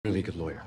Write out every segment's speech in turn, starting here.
Really good lawyer.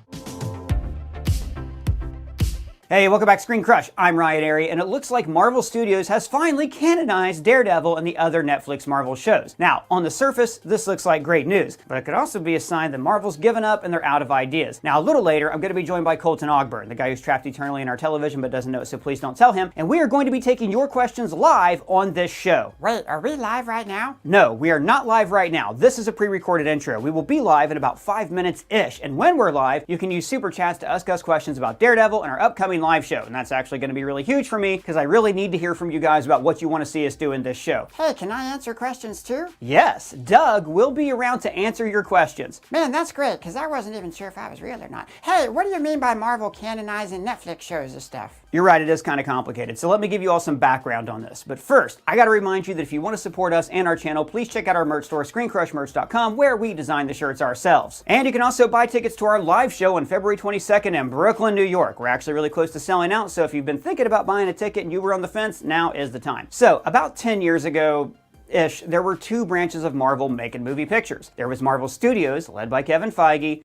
Hey, welcome back to ScreenCrush. I'm Ryan Airy, and it looks like Marvel Studios has finally canonized Daredevil and the other Netflix Marvel shows. Now, on the surface, this looks like great news, but it could also be a sign that Marvel's given up and they're out of ideas. Now, a little later, I'm going to be joined by Colton Ogburn, the guy who's trapped eternally in our television but doesn't know it, so please don't tell him, and we are going to be taking your questions live on this show. Wait, are we live right now? No, we are not live right now. This is a pre-recorded intro. We will be live in about 5 minutes-ish, and when we're live, you can use Super Chats to ask us questions about Daredevil and our upcoming live show, and that's actually going to be really huge for me because I really need to hear from you guys about what you want to see us do in this show. Hey, can I answer questions too? Yes, Doug will be around to answer your questions. Man, that's great, because I wasn't even sure if I was real or not. Hey, what do you mean by Marvel canonizing Netflix shows and stuff? You're right, it is kind of complicated, so let me give you all some background on this. But first, I gotta remind you that if you want to support us and our channel, please check out our merch store, ScreenCrushMerch.com, where we design the shirts ourselves. And you can also buy tickets to our live show on February 22nd in Brooklyn, New York. We're actually really close to selling out, so if you've been thinking about buying a ticket and you were on the fence, now is the time. So, about 10 years ago, there were two branches of Marvel making movie pictures. There was Marvel Studios, led by Kevin Feige,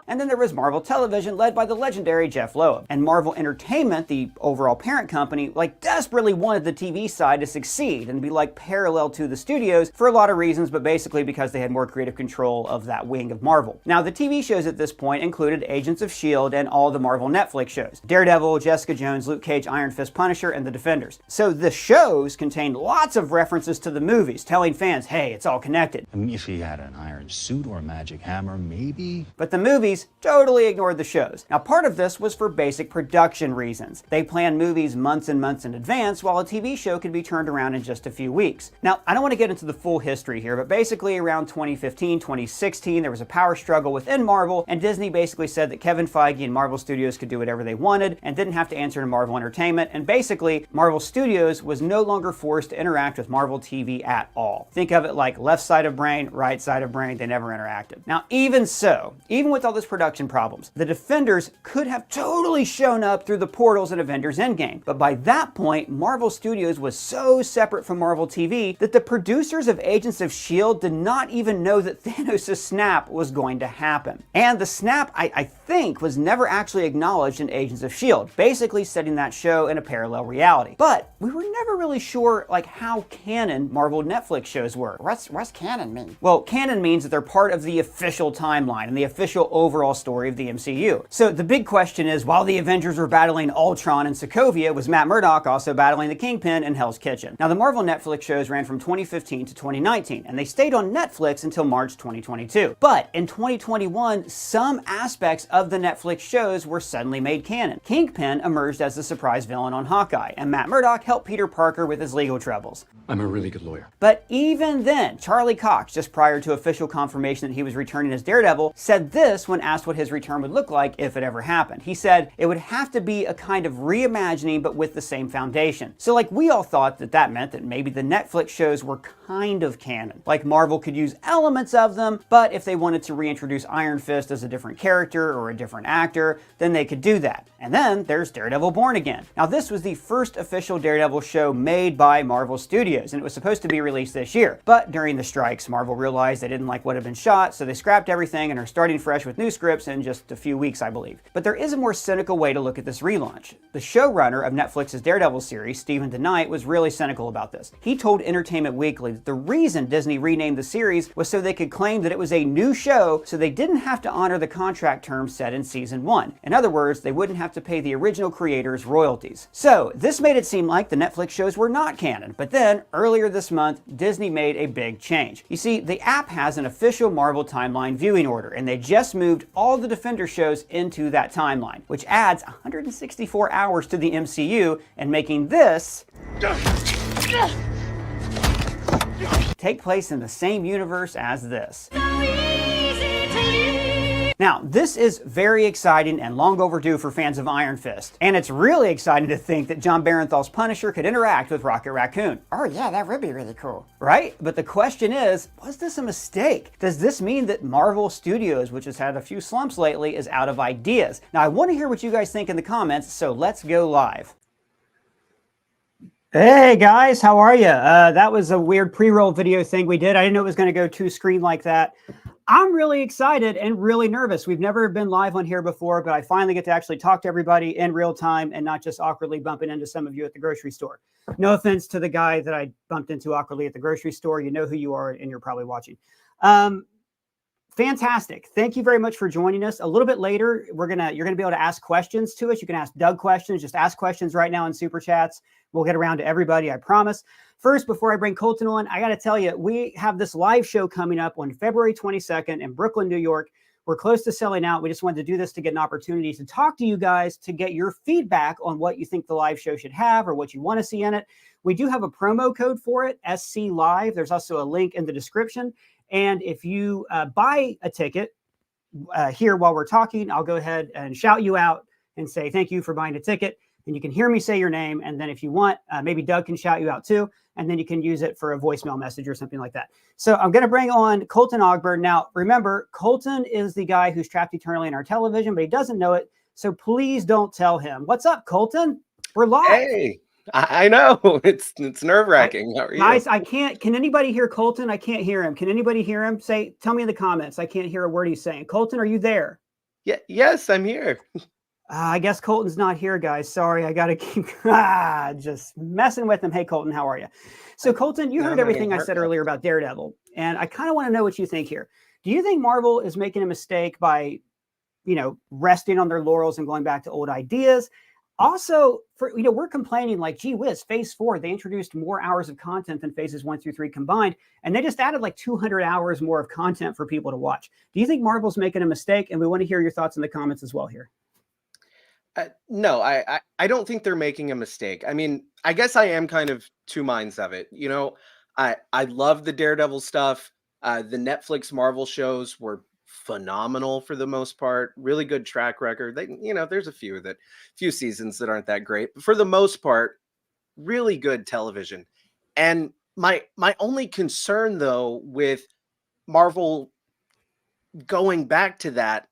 and then there was Marvel Television, led by the legendary Jeff Loeb. And Marvel Entertainment, the overall parent company, desperately wanted the TV side to succeed and be parallel to the studios for a lot of reasons, but basically because they had more creative control of that wing of Marvel. Now, the TV shows at this point included Agents of S.H.I.E.L.D. and all the Marvel Netflix shows. Daredevil, Jessica Jones, Luke Cage, Iron Fist, Punisher, and The Defenders. So the shows contained lots of references to the movies, telling fans, hey, it's all connected. I mean, if he had an iron suit or a magic hammer, maybe. But the movies totally ignored the shows. Now, part of this was for basic production reasons. They planned movies months and months in advance, while a TV show could be turned around in just a few weeks. Now, I don't want to get into the full history here, but basically around 2015, 2016, there was a power struggle within Marvel, and Disney basically said that Kevin Feige and Marvel Studios could do whatever they wanted and didn't have to answer to Marvel Entertainment, and basically, Marvel Studios was no longer forced to interact with Marvel TV at all. Think of it like left side of brain, right side of brain, they never interacted. Now, even so, even with all this production problems, the Defenders could have totally shown up through the portals in Avengers Endgame. But by that point, Marvel Studios was so separate from Marvel TV that the producers of Agents of S.H.I.E.L.D. did not even know that Thanos' snap was going to happen. And the snap, I think, was never actually acknowledged in Agents of S.H.I.E.L.D., basically setting that show in a parallel reality. But we were never really sure how canon Marvel Netflix shows were. What's canon mean? Well, canon means that they're part of the official timeline and the official overall story of the MCU. So the big question is, while the Avengers were battling Ultron and Sokovia, was Matt Murdock also battling the Kingpin in Hell's Kitchen? Now, the Marvel Netflix shows ran from 2015 to 2019, and they stayed on Netflix until March 2022. But in 2021, some aspects of the Netflix shows were suddenly made canon. Kingpin emerged as the surprise villain on Hawkeye, and Matt Murdock helped Peter Parker with his legal troubles. I'm a really good lawyer. But even then, Charlie Cox, just prior to official confirmation that he was returning as Daredevil, said this when asked what his return would look like if it ever happened. He said it would have to be a kind of reimagining, but with the same foundation. So we all thought that meant that maybe the Netflix shows were kind of canon. Marvel could use elements of them, but if they wanted to reintroduce Iron Fist as a different character or a different actor, then they could do that. And then there's Daredevil Born Again. Now, this was the first official Daredevil show made by Marvel Studios, and it was supposed to be released this year. But during the strikes, Marvel realized they didn't like what had been shot, so they scrapped everything and are starting fresh with new scripts in just a few weeks, I believe. But there is a more cynical way to look at this relaunch. The showrunner of Netflix's Daredevil series, Stephen DeKnight, was really cynical about this. He told Entertainment Weekly that the reason Disney renamed the series was so they could claim that it was a new show, so they didn't have to honor the contract terms set in season 1. In other words, they wouldn't have to pay the original creators royalties. So this made it seem like the Netflix shows were not canon, but then earlier this month, Disney made a big change. You see, the app has an official Marvel timeline viewing order, and they just moved all the Defender shows into that timeline, which adds 164 hours to the MCU and making this take place in the same universe as this. Now, this is very exciting and long overdue for fans of Iron Fist. And it's really exciting to think that John Barenthal's Punisher could interact with Rocket Raccoon. Oh yeah, that would be really cool. Right? But the question is, was this a mistake? Does this mean that Marvel Studios, which has had a few slumps lately, is out of ideas? Now, I want to hear what you guys think in the comments, so let's go live. Hey guys, how are you? That was a weird pre-roll video thing we did. I didn't know it was going to go two screen like that. I'm really excited and really nervous. We've never been live on here before, but I finally get to actually talk to everybody in real time and not just awkwardly bumping into some of you at the grocery store. No offense to the guy that I bumped into awkwardly at the grocery store. You know who you are, and you're probably watching. Fantastic. Thank you very much for joining us. A little bit later, you're gonna be able to ask questions to us. You can ask Doug questions. Just ask questions right now in Super Chats. We'll get around to everybody, I promise. First, before I bring Colton on, I got to tell you, we have this live show coming up on February 22nd in Brooklyn, New York. We're close to selling out. We just wanted to do this to get an opportunity to talk to you guys, to get your feedback on what you think the live show should have or what you want to see in it. We do have a promo code for it, SC Live. There's also a link in the description. And if you buy a ticket here while we're talking, I'll go ahead and shout you out and say thank you for buying a ticket. And you can hear me say your name. And then if you want, maybe Doug can shout you out too. And then you can use it for a voicemail message or something like that. So I'm going to bring on Colton Ogburn. Now, remember, Colton is the guy who's trapped eternally in our television, but he doesn't know it. So please don't tell him. What's up, Colton? We're live. Hey, I know. It's nerve-wracking. How are you? Guys, I can't. Can anybody hear Colton? I can't hear him. Can anybody hear him? Tell me in the comments. I can't hear a word he's saying. Colton, are you there? Yeah, yes, I'm here. I guess Colton's not here, guys. Sorry, I got to keep just messing with him. Hey, Colton, how are you? So, Colton, you heard everything I said earlier about Daredevil, and I kind of want to know what you think here. Do you think Marvel is making a mistake by, resting on their laurels and going back to old ideas? Also, we're complaining like, gee whiz, Phase 4, they introduced more hours of content than Phases 1 through 3 combined, and they just added like 200 hours more of content for people to watch. Do you think Marvel's making a mistake? And we want to hear your thoughts in the comments as well here. No, I don't think they're making a mistake. I mean, I guess I am kind of two minds of it. I love the Daredevil stuff. The Netflix Marvel shows were phenomenal for the most part. Really good track record. There's a few seasons that aren't that great, but for the most part, really good television. And my only concern though with Marvel going back to that,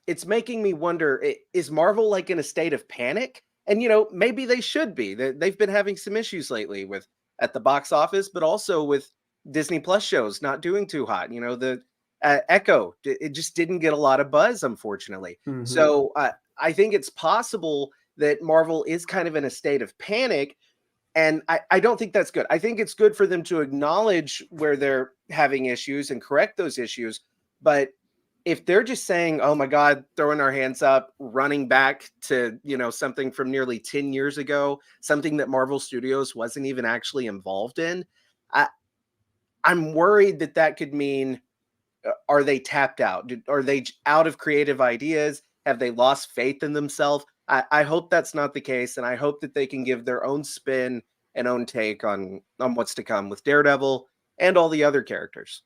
it's making me wonder, is Marvel like in a state of panic? And, maybe they should be. They've been having some issues lately at the box office, but also with Disney Plus shows not doing too hot. The Echo, it just didn't get a lot of buzz, unfortunately. Mm-hmm. So I think it's possible that Marvel is kind of in a state of panic. And I don't think that's good. I think it's good for them to acknowledge where they're having issues and correct those issues. But if they're just saying, oh my God, throwing our hands up, running back to, something from nearly 10 years ago, something that Marvel Studios wasn't even actually involved in, I'm worried that could mean, are they tapped out? Are they out of creative ideas? Have they lost faith in themselves? I hope that's not the case. And I hope that they can give their own spin and own take on what's to come with Daredevil and all the other characters.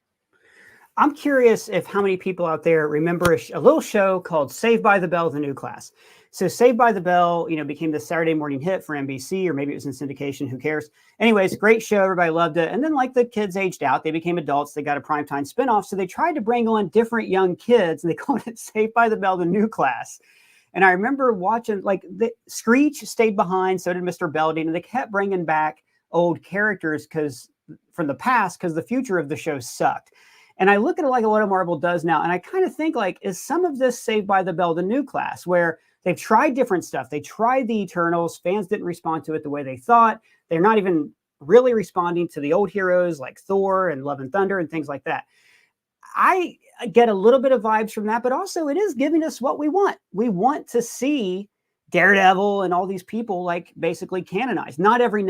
I'm curious if how many people out there remember a little show called Saved by the Bell, The New Class. So Saved by the Bell, became the Saturday morning hit for NBC, or maybe it was in syndication. Who cares? Anyways, great show. Everybody loved it. And then the kids aged out. They became adults. They got a primetime spinoff. So they tried to bring on different young kids, and they called it Saved by the Bell, The New Class. And I remember watching, the Screech stayed behind. So did Mr. Belding. And they kept bringing back old characters from the past because the future of the show sucked. And I look at it like what Marvel does now, and I kind of think is some of this Saved by the Bell, the new class, where they've tried different stuff. They tried the Eternals. Fans didn't respond to it the way they thought. They're not even really responding to the old heroes like Thor and Love and Thunder and things like that. I get a little bit of vibes from that, but also it is giving us what we want. We want to see Daredevil and all these people basically canonized. Not every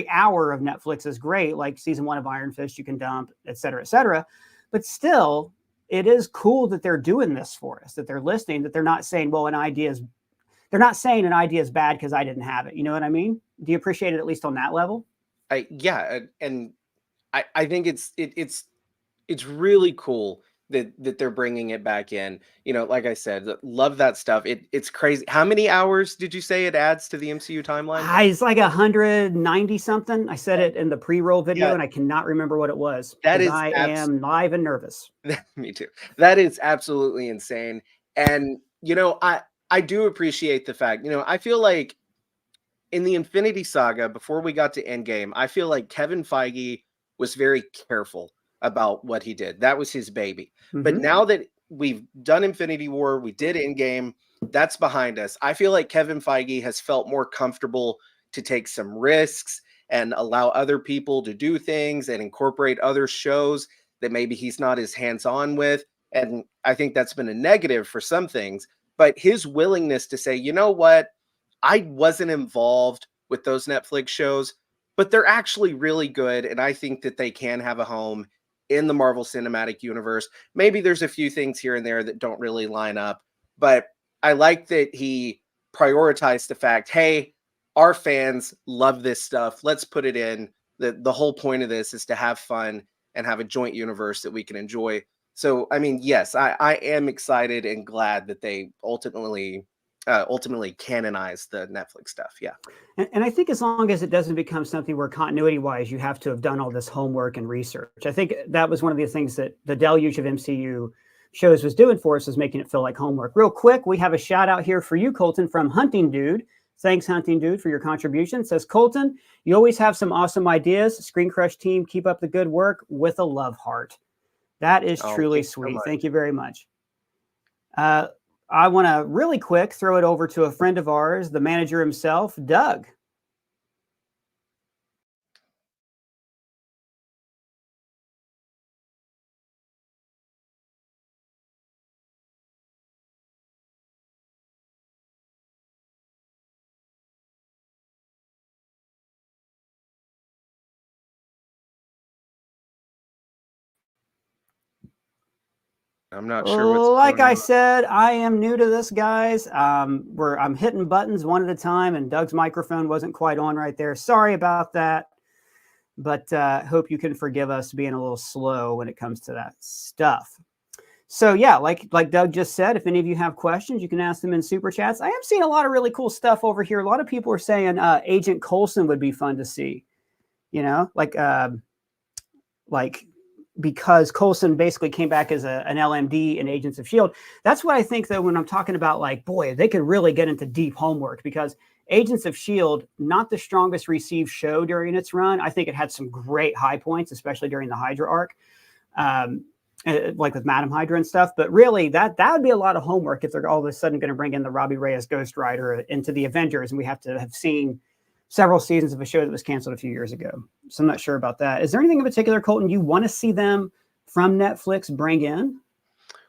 hour of Netflix is great, like season 1 of Iron Fist you can dump, et cetera, et cetera. But still, it is cool that they're doing this for us, that they're listening, that they're not saying, well, they're not saying an idea is bad because I didn't have it. You know what I mean? Do you appreciate it at least on that level? Yeah. And I think it's really cool that they're bringing it back in. Like I said, love that stuff. It's crazy. How many hours did you say it adds to the MCU timeline? It's like 190 something. I said it in the pre-roll video, and I cannot remember what it was. I am live and nervous. Me too. That is absolutely insane. And I do appreciate the fact, I feel like in the Infinity Saga, before we got to Endgame, I feel like Kevin Feige was very careful about what he did. That was his baby. But Mhm. now that we've done Infinity War, we did Endgame, that's behind us. I feel like Kevin Feige has felt more comfortable to take some risks and allow other people to do things and incorporate other shows that maybe he's not as hands-on with. And I think that's been a negative for some things. But his willingness to say, you know what, I wasn't involved with those Netflix shows, but they're actually really good. And I think that they can have a home in the Marvel Cinematic Universe. Maybe there's a few things here and there that don't really line up, but I like that he prioritized the fact, hey, our fans love this stuff. Let's put it in. The whole point of this is to have fun and have a joint universe that we can enjoy. So, I mean, yes, I am excited and glad that they ultimately canonize the Netflix stuff. Yeah. And I think as long as it doesn't become something where continuity-wise you have to have done all this homework and research. I think that was one of the things that the deluge of MCU shows was doing for us, is making it feel like homework. Real quick, we have a shout out here for you, Colton, from Hunting Dude. Thanks, Hunting Dude, for your contribution. It says, Colton, you always have some awesome ideas. ScreenCrush team, keep up the good work with a love heart. That is truly sweet. Thank you very much. I want to really quick throw it over to a friend of ours, the manager himself, Doug. I'm not sure what's going Like I on. said, I am new to this, guys. I'm hitting buttons one at a time, and Doug's microphone wasn't quite on right there. Sorry about that, but hope you can forgive us being a little slow when it comes to that stuff. So yeah, like Doug just said, if any of you have questions, you can ask them in super chats. I am seeing a lot of really cool stuff over here. A lot of people are saying Agent Coulson would be fun to see. You know, like because Coulson basically came back as an LMD in Agents of S.H.I.E.L.D. That's what I think, though, when I'm talking about, like, boy, they could really get into deep homework, because Agents of S.H.I.E.L.D., not the strongest received show during its run. I think it had some great high points, especially during the Hydra arc, like with Madam Hydra and stuff. But really, that would be a lot of homework if they're all of a sudden going to bring in the Robbie Reyes Ghost Rider into the Avengers, and we have to have seen several seasons of a show that was canceled a few years ago. So I'm not sure about that. Is there anything in particular, Colton, you want to see them from Netflix bring in?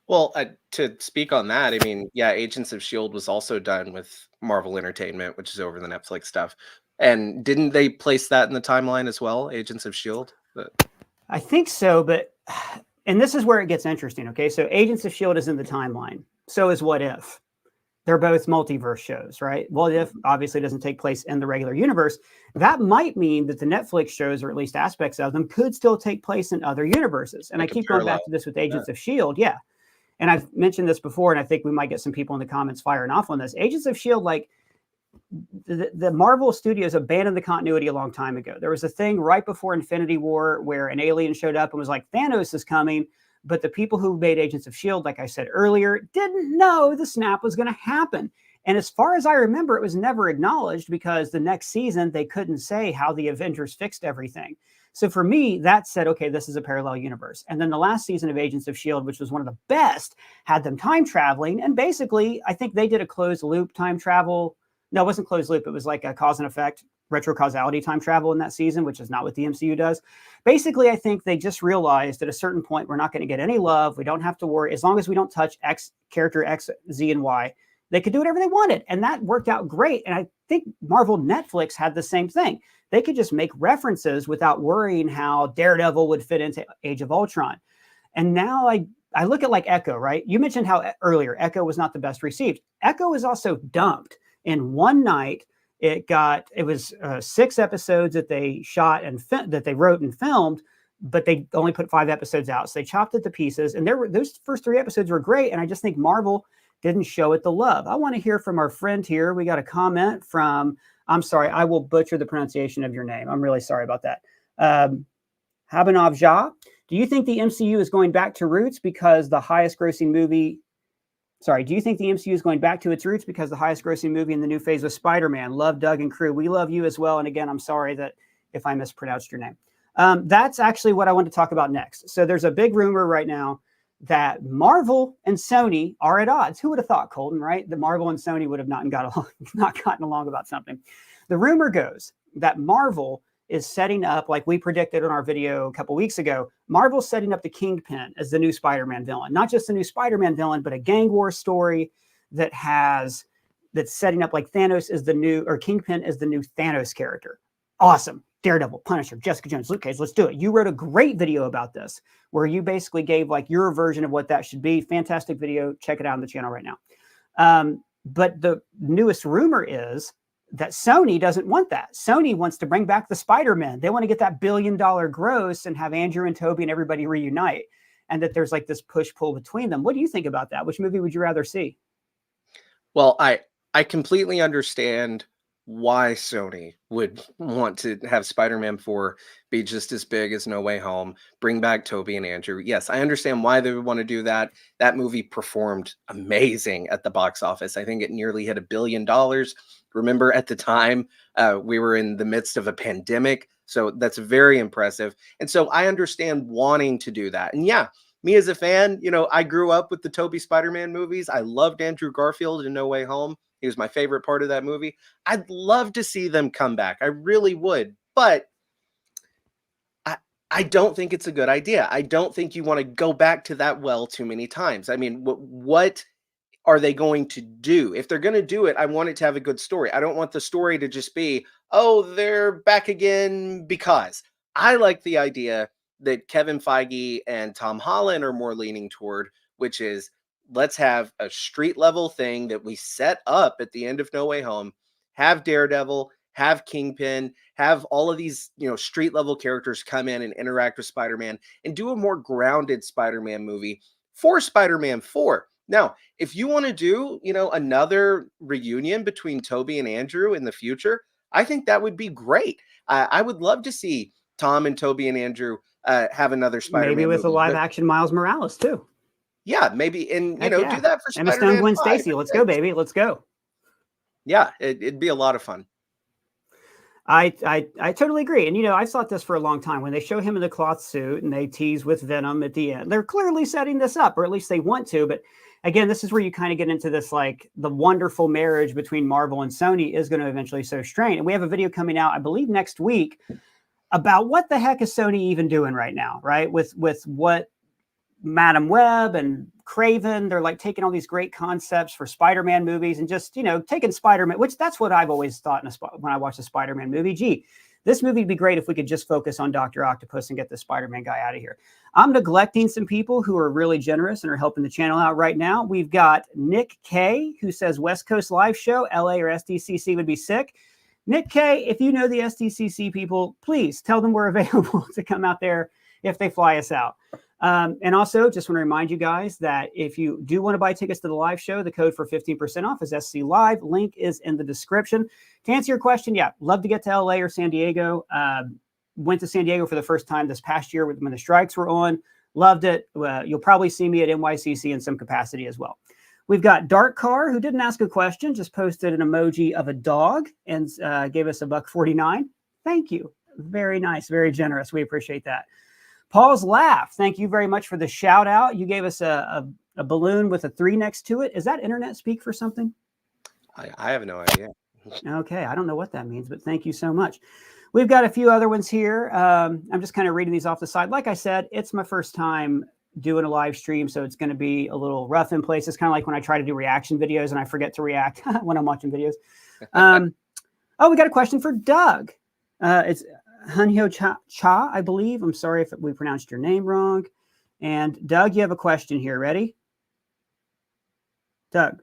Well, to speak on that, I mean, yeah, Agents of S.H.I.E.L.D. was also done with Marvel Entertainment, which is over the Netflix stuff. And didn't they place that in the timeline as well, Agents of S.H.I.E.L.D.? I think so, but, and this is where it gets interesting, okay? So Agents of S.H.I.E.L.D. is in the timeline. So is What If. They're both multiverse shows, right? What If obviously doesn't take place in the regular universe. That might mean that the Netflix shows, or at least aspects of them, could still take place in other universes. And Like I keep going back to this with Agents of S.H.I.E.L.D. Yeah. And I've mentioned this before, and I think we might get some people in the comments firing off on this. Agents of S.H.I.E.L.D., like, the Marvel Studios abandoned the continuity a long time ago. There was a thing right before Infinity War where an alien showed up and was like, Thanos is coming. But the people who made Agents of S.H.I.E.L.D., like I said earlier, didn't know the snap was going to happen. And as far as I remember, it was never acknowledged, because the next season, they couldn't say how the Avengers fixed everything. So for me, that said, okay, this is a parallel universe. And then the last season of Agents of S.H.I.E.L.D., which was one of the best, had them time traveling. And basically, I think they did a closed loop time travel. No, it wasn't closed loop. It was like a cause and effect, retrocausality time travel in that season, which is not what the MCU does. Basically, I think they just realized at a certain point, we're not going to get any love. We don't have to worry. As long as we don't touch character X, Z, and Y, they could do whatever they wanted. And that worked out great. And I think Marvel Netflix had the same thing. They could just make references without worrying how Daredevil would fit into Age of Ultron. And now I look at like Echo, right? You mentioned how earlier Echo was not the best received. Echo was also dumped in one night. It was 6 episodes that they shot and that they wrote and filmed, but they only put 5 episodes out. So they chopped it to pieces, and those first 3 episodes were great. And I just think Marvel didn't show it the love. I want to hear from our friend here. We got a comment from, I'm sorry, I will butcher the pronunciation of your name. I'm really sorry about that. Habanov Jha, do you think the MCU is going back to roots because the highest grossing movie do you think the MCU is going back to its roots because the highest grossing movie in the new phase was Spider-Man? Love Doug and crew. We love you as well. And again, I'm sorry that if I mispronounced your name. That's actually what I want to talk about next. So there's a big rumor right now that Marvel and Sony are at odds. Who would have thought, Colton, right? That Marvel and Sony would have not gotten along about something. The rumor goes that Marvel is setting up, like we predicted in our video a couple weeks ago, Marvel's setting up the Kingpin as the new Spider-Man villain. Not just the new Spider-Man villain, but a gang war story that's setting up like Thanos is the new, or Kingpin is the new Thanos character. Awesome. Daredevil, Punisher, Jessica Jones, Luke Cage, let's do it. You wrote a great video about this where you basically gave like your version of what that should be. Fantastic video. Check it out on the channel right now. But the newest rumor is that Sony doesn't want that. Sony wants to bring back the Spider-Man. They want to get that $1 billion gross and have Andrew and Toby and everybody reunite. And that there's like this push-pull between them. What do you think about that? Which movie would you rather see? Well, I completely understand why Sony would want to have Spider-Man 4 be just as big as No Way Home, bring back Toby and Andrew. Yes, I understand why they would want to do that. That movie performed amazing at the box office. I think it nearly hit $1 billion. Remember, at the time, we were in the midst of a pandemic, so that's very impressive. And so I understand wanting to do that. And yeah, me as a fan, you know, I grew up with the Toby Spider-Man movies. I loved Andrew Garfield in No Way Home. He was my favorite part of that movie. I'd love to see them come back. I really would. But I don't think it's a good idea. I don't think you want to go back to that well too many times. I mean, what are they going to do? If they're going to do it, I want it to have a good story. I don't want the story to just be, oh, they're back again because. I like the idea that Kevin Feige and Tom Holland are more leaning toward, which is let's have a street level thing that we set up at the end of No Way Home, have Daredevil, have Kingpin, have all of these, you know, street level characters come in and interact with Spider-Man and do a more grounded Spider-Man movie for Spider-Man 4. Now, if you want to do, you know, another reunion between Toby and Andrew in the future, I think that would be great. I would love to see Tom and Toby and Andrew have another Spider-Man Maybe with a movie. live But action Miles Morales too. yeah, maybe, and you Heck know, do yeah. that for Emma Stone, Spider-Man Gwen 5 Stacy. or Let's go, 6. baby. Let's go. Yeah, it'd be a lot of fun. I totally agree. And, you know, I've thought this for a long time. When they show him in the cloth suit and they tease with Venom at the end, they're clearly setting this up, or at least they want to. But again, this is where you kind of get into this, like the wonderful marriage between Marvel and Sony is going to eventually so strain. And we have a video coming out, I believe, next week about what the heck is Sony even doing right now, right? With what Madam Web and Craven, they're like taking all these great concepts for Spider-Man movies and just, you know, taking Spider-Man, which that's what I've always thought when I watch a Spider-Man movie. Gee, this movie would be great if we could just focus on Dr. Octopus and get the Spider-Man guy out of here. I'm neglecting some people who are really generous and are helping the channel out right now. We've got Nick K, who says West Coast live show, LA or SDCC would be sick. Nick K, if you know the SDCC people, please tell them we're available to come out there if they fly us out. And also, just want to remind you guys that if you do want to buy tickets to the live show, the code for 15% off is SC Live. Link is in the description. To answer your question, yeah, love to get to LA or San Diego. Went to San Diego for the first time this past year when the strikes were on. Loved it. You'll probably see me at NYCC in some capacity as well. We've got Dark Car, who didn't ask a question, just posted an emoji of a dog and gave us $1.49. Thank you. Very nice, very generous. We appreciate that. Paul's Laugh, thank you very much for the shout out. You gave us a balloon with a 3 next to it. Is that internet speak for something? I have no idea. Okay, I don't know what that means, but thank you so much. We've got a few other ones here. I'm just kind of reading these off the side. Like I said, it's my first time doing a live stream, so it's going to be a little rough in places, kind of like when I try to do reaction videos and I forget to react when I'm watching videos. Oh, we got a question for Doug. It's Hunhyo Cha, I believe. I'm sorry if we pronounced your name wrong. And Doug, you have a question here. Ready? Doug.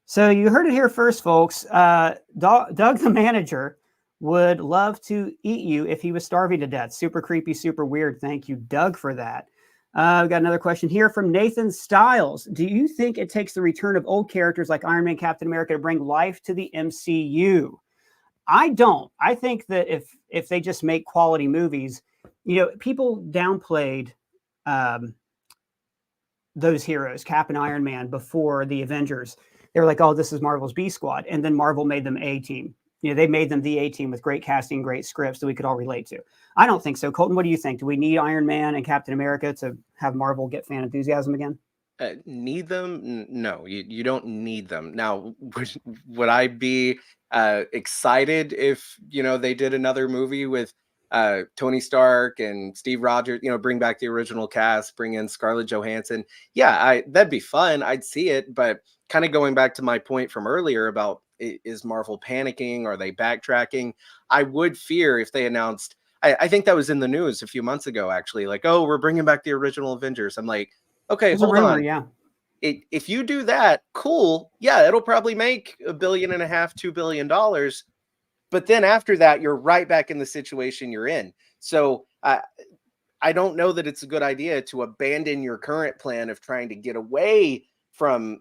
So you heard it here first, folks. Doug, the manager, would love to eat you if he was starving to death. Super creepy, super weird. Thank you, Doug, for that. We've got another question here from Nathan Stiles. Do you think it takes the return of old characters like Iron Man, Captain America to bring life to the MCU? I don't. I think that if they just make quality movies, people downplayed those heroes, Cap and Iron Man, before the Avengers. They were like, oh, this is Marvel's B Squad. And then Marvel made them A-Team. They made them the A-Team with great casting, great scripts that we could all relate to. I don't think so. Colton, what do you think? Do we need Iron Man and Captain America to have Marvel get fan enthusiasm again? Need them? No, you don't need them. Now, would I be excited if they did another movie with Tony Stark and Steve Rogers? Bring back the original cast, bring in Scarlett Johansson. Yeah, that'd be fun. I'd see it. But kind of going back to my point from earlier about is Marvel panicking? Are they backtracking? I would fear if they announced. I think that was in the news a few months ago, actually. Like, oh, we're bringing back the original Avengers. I'm like, okay, It's hold a rumor, on. yeah. If you do that, cool. Yeah, it'll probably make $1.5 billion, $2 billion. But then after that, you're right back in the situation you're in. So I don't know that it's a good idea to abandon your current plan of trying to get away from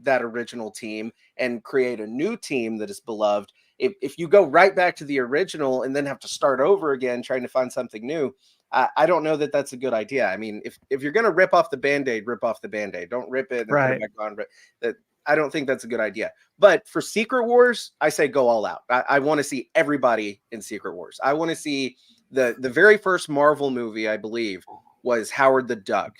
that original team and create a new team that is beloved. If you go right back to the original and then have to start over again, trying to find something new, I don't know that that's a good idea. I mean, if you're going to rip off the Band-Aid, rip off the Band-Aid. Don't rip it and put it back on. I don't think that's a good idea. But for Secret Wars, I say go all out. I want to see everybody in Secret Wars. I want to see the very first Marvel movie, I believe, was Howard the Duck.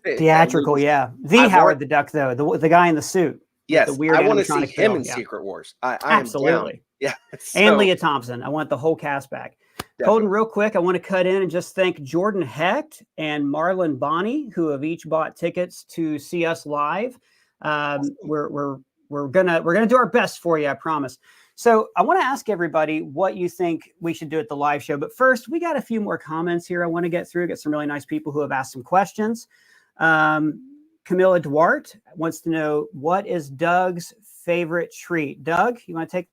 Theatrical, yeah. Howard the Duck, though, the guy in the suit. Yes, the weird I want to see animatronic him tail, in yeah. Secret Wars. I Absolutely. am down. Yeah. And Leah Thompson. I want the whole cast back. Definitely. Colton, real quick, I want to cut in and just thank Jordan Hecht and Marlon Bonney, who have each bought tickets to see us live. We're gonna do our best for you, I promise. So I want to ask everybody what you think we should do at the live show. But first, we got a few more comments here I want to get through. Got some really nice people who have asked some questions. Camilla Duarte wants to know, what is Doug's favorite treat? Doug, you want to take?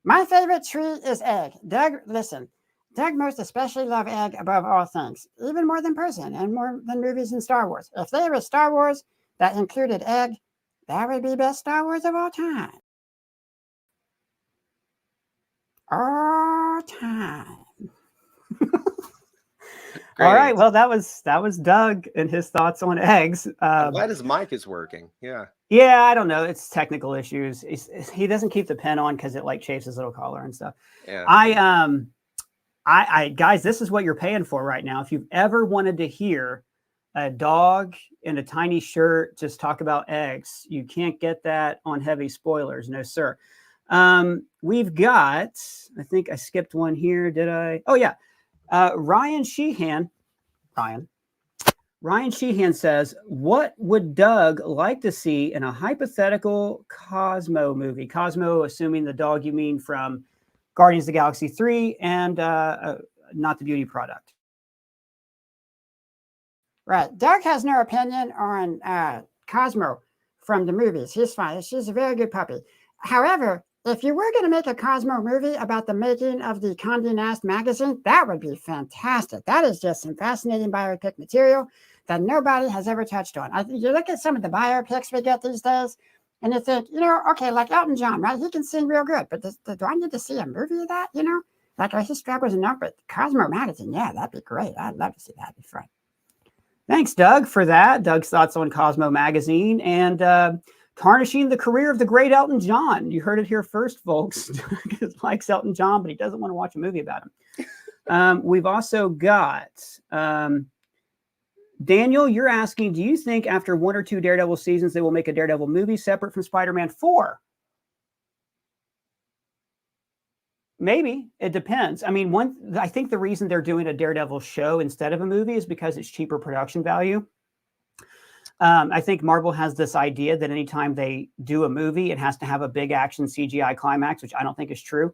My favorite treat is egg. Doug, listen. Doug most especially love egg above all things, even more than person and more than movies and Star Wars. If there was Star Wars that included egg, that would be best Star Wars of all time. All time. All right. Well, that was Doug and his thoughts on eggs. I'm glad his mic is working. Yeah. Yeah, I don't know. It's technical issues. He doesn't keep the pen on because it like chafes his little collar and stuff. Yeah. I guys, this is what you're paying for right now. If you've ever wanted to hear a dog in a tiny shirt just talk about eggs, you can't get that on Heavy Spoilers. No, sir. We've got, I think I skipped one here. Did I? Oh, yeah. Ryan Sheehan says, what would Doug like to see in a hypothetical Cosmo movie? Cosmo, assuming the dog you mean from Guardians of the Galaxy 3 and not the beauty product. Right. Doug has no opinion on Cosmo from the movies. He's fine. She's a very good puppy. However, if you were going to make a Cosmo movie about the making of the Condé Nast magazine, that would be fantastic. That is just some fascinating biopic material that nobody has ever touched on. You look at some of the biopics we get these days, and you think, okay, like Elton John, right? He can sing real good, but do I need to see a movie of that, Like, his struggles enough, but Cosmo magazine, yeah, that'd be great. I'd love to see that. That'd be fun. Thanks, Doug, for that. Doug's thoughts on Cosmo magazine and tarnishing the career of the great Elton John. You heard it here first, folks. Doug likes Elton John, but he doesn't want to watch a movie about him. We've also got Daniel, you're asking, do you think after 1 or 2 Daredevil seasons, they will make a Daredevil movie separate from Spider-Man 4? Maybe. It depends. I mean, I think the reason they're doing a Daredevil show instead of a movie is because it's cheaper production value. I think Marvel has this idea that anytime they do a movie, it has to have a big action CGI climax, which I don't think is true.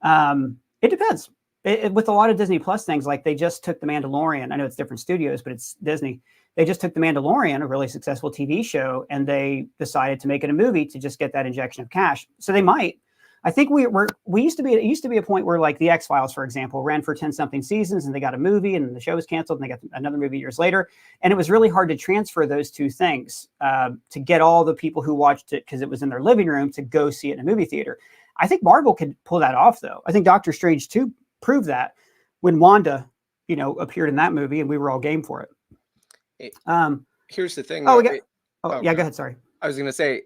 It depends. With a lot of Disney Plus things, like they just took The Mandalorian. I know it's different studios, but it's Disney. They just took The Mandalorian, a really successful TV show, and they decided to make it a movie to just get that injection of cash. So they might. I think it used to be a point where, like, the X-Files, for example, ran for 10 something seasons and they got a movie and the show was canceled and they got another movie years later. And it was really hard to transfer those two things to get all the people who watched it because it was in their living room to go see it in a movie theater. I think Marvel could pull that off, though. I think Doctor Strange 2 proved that when Wanda, appeared in that movie and we were all game for it. Here's the thing. Oh, though. yeah, go ahead. Sorry. I was going to say,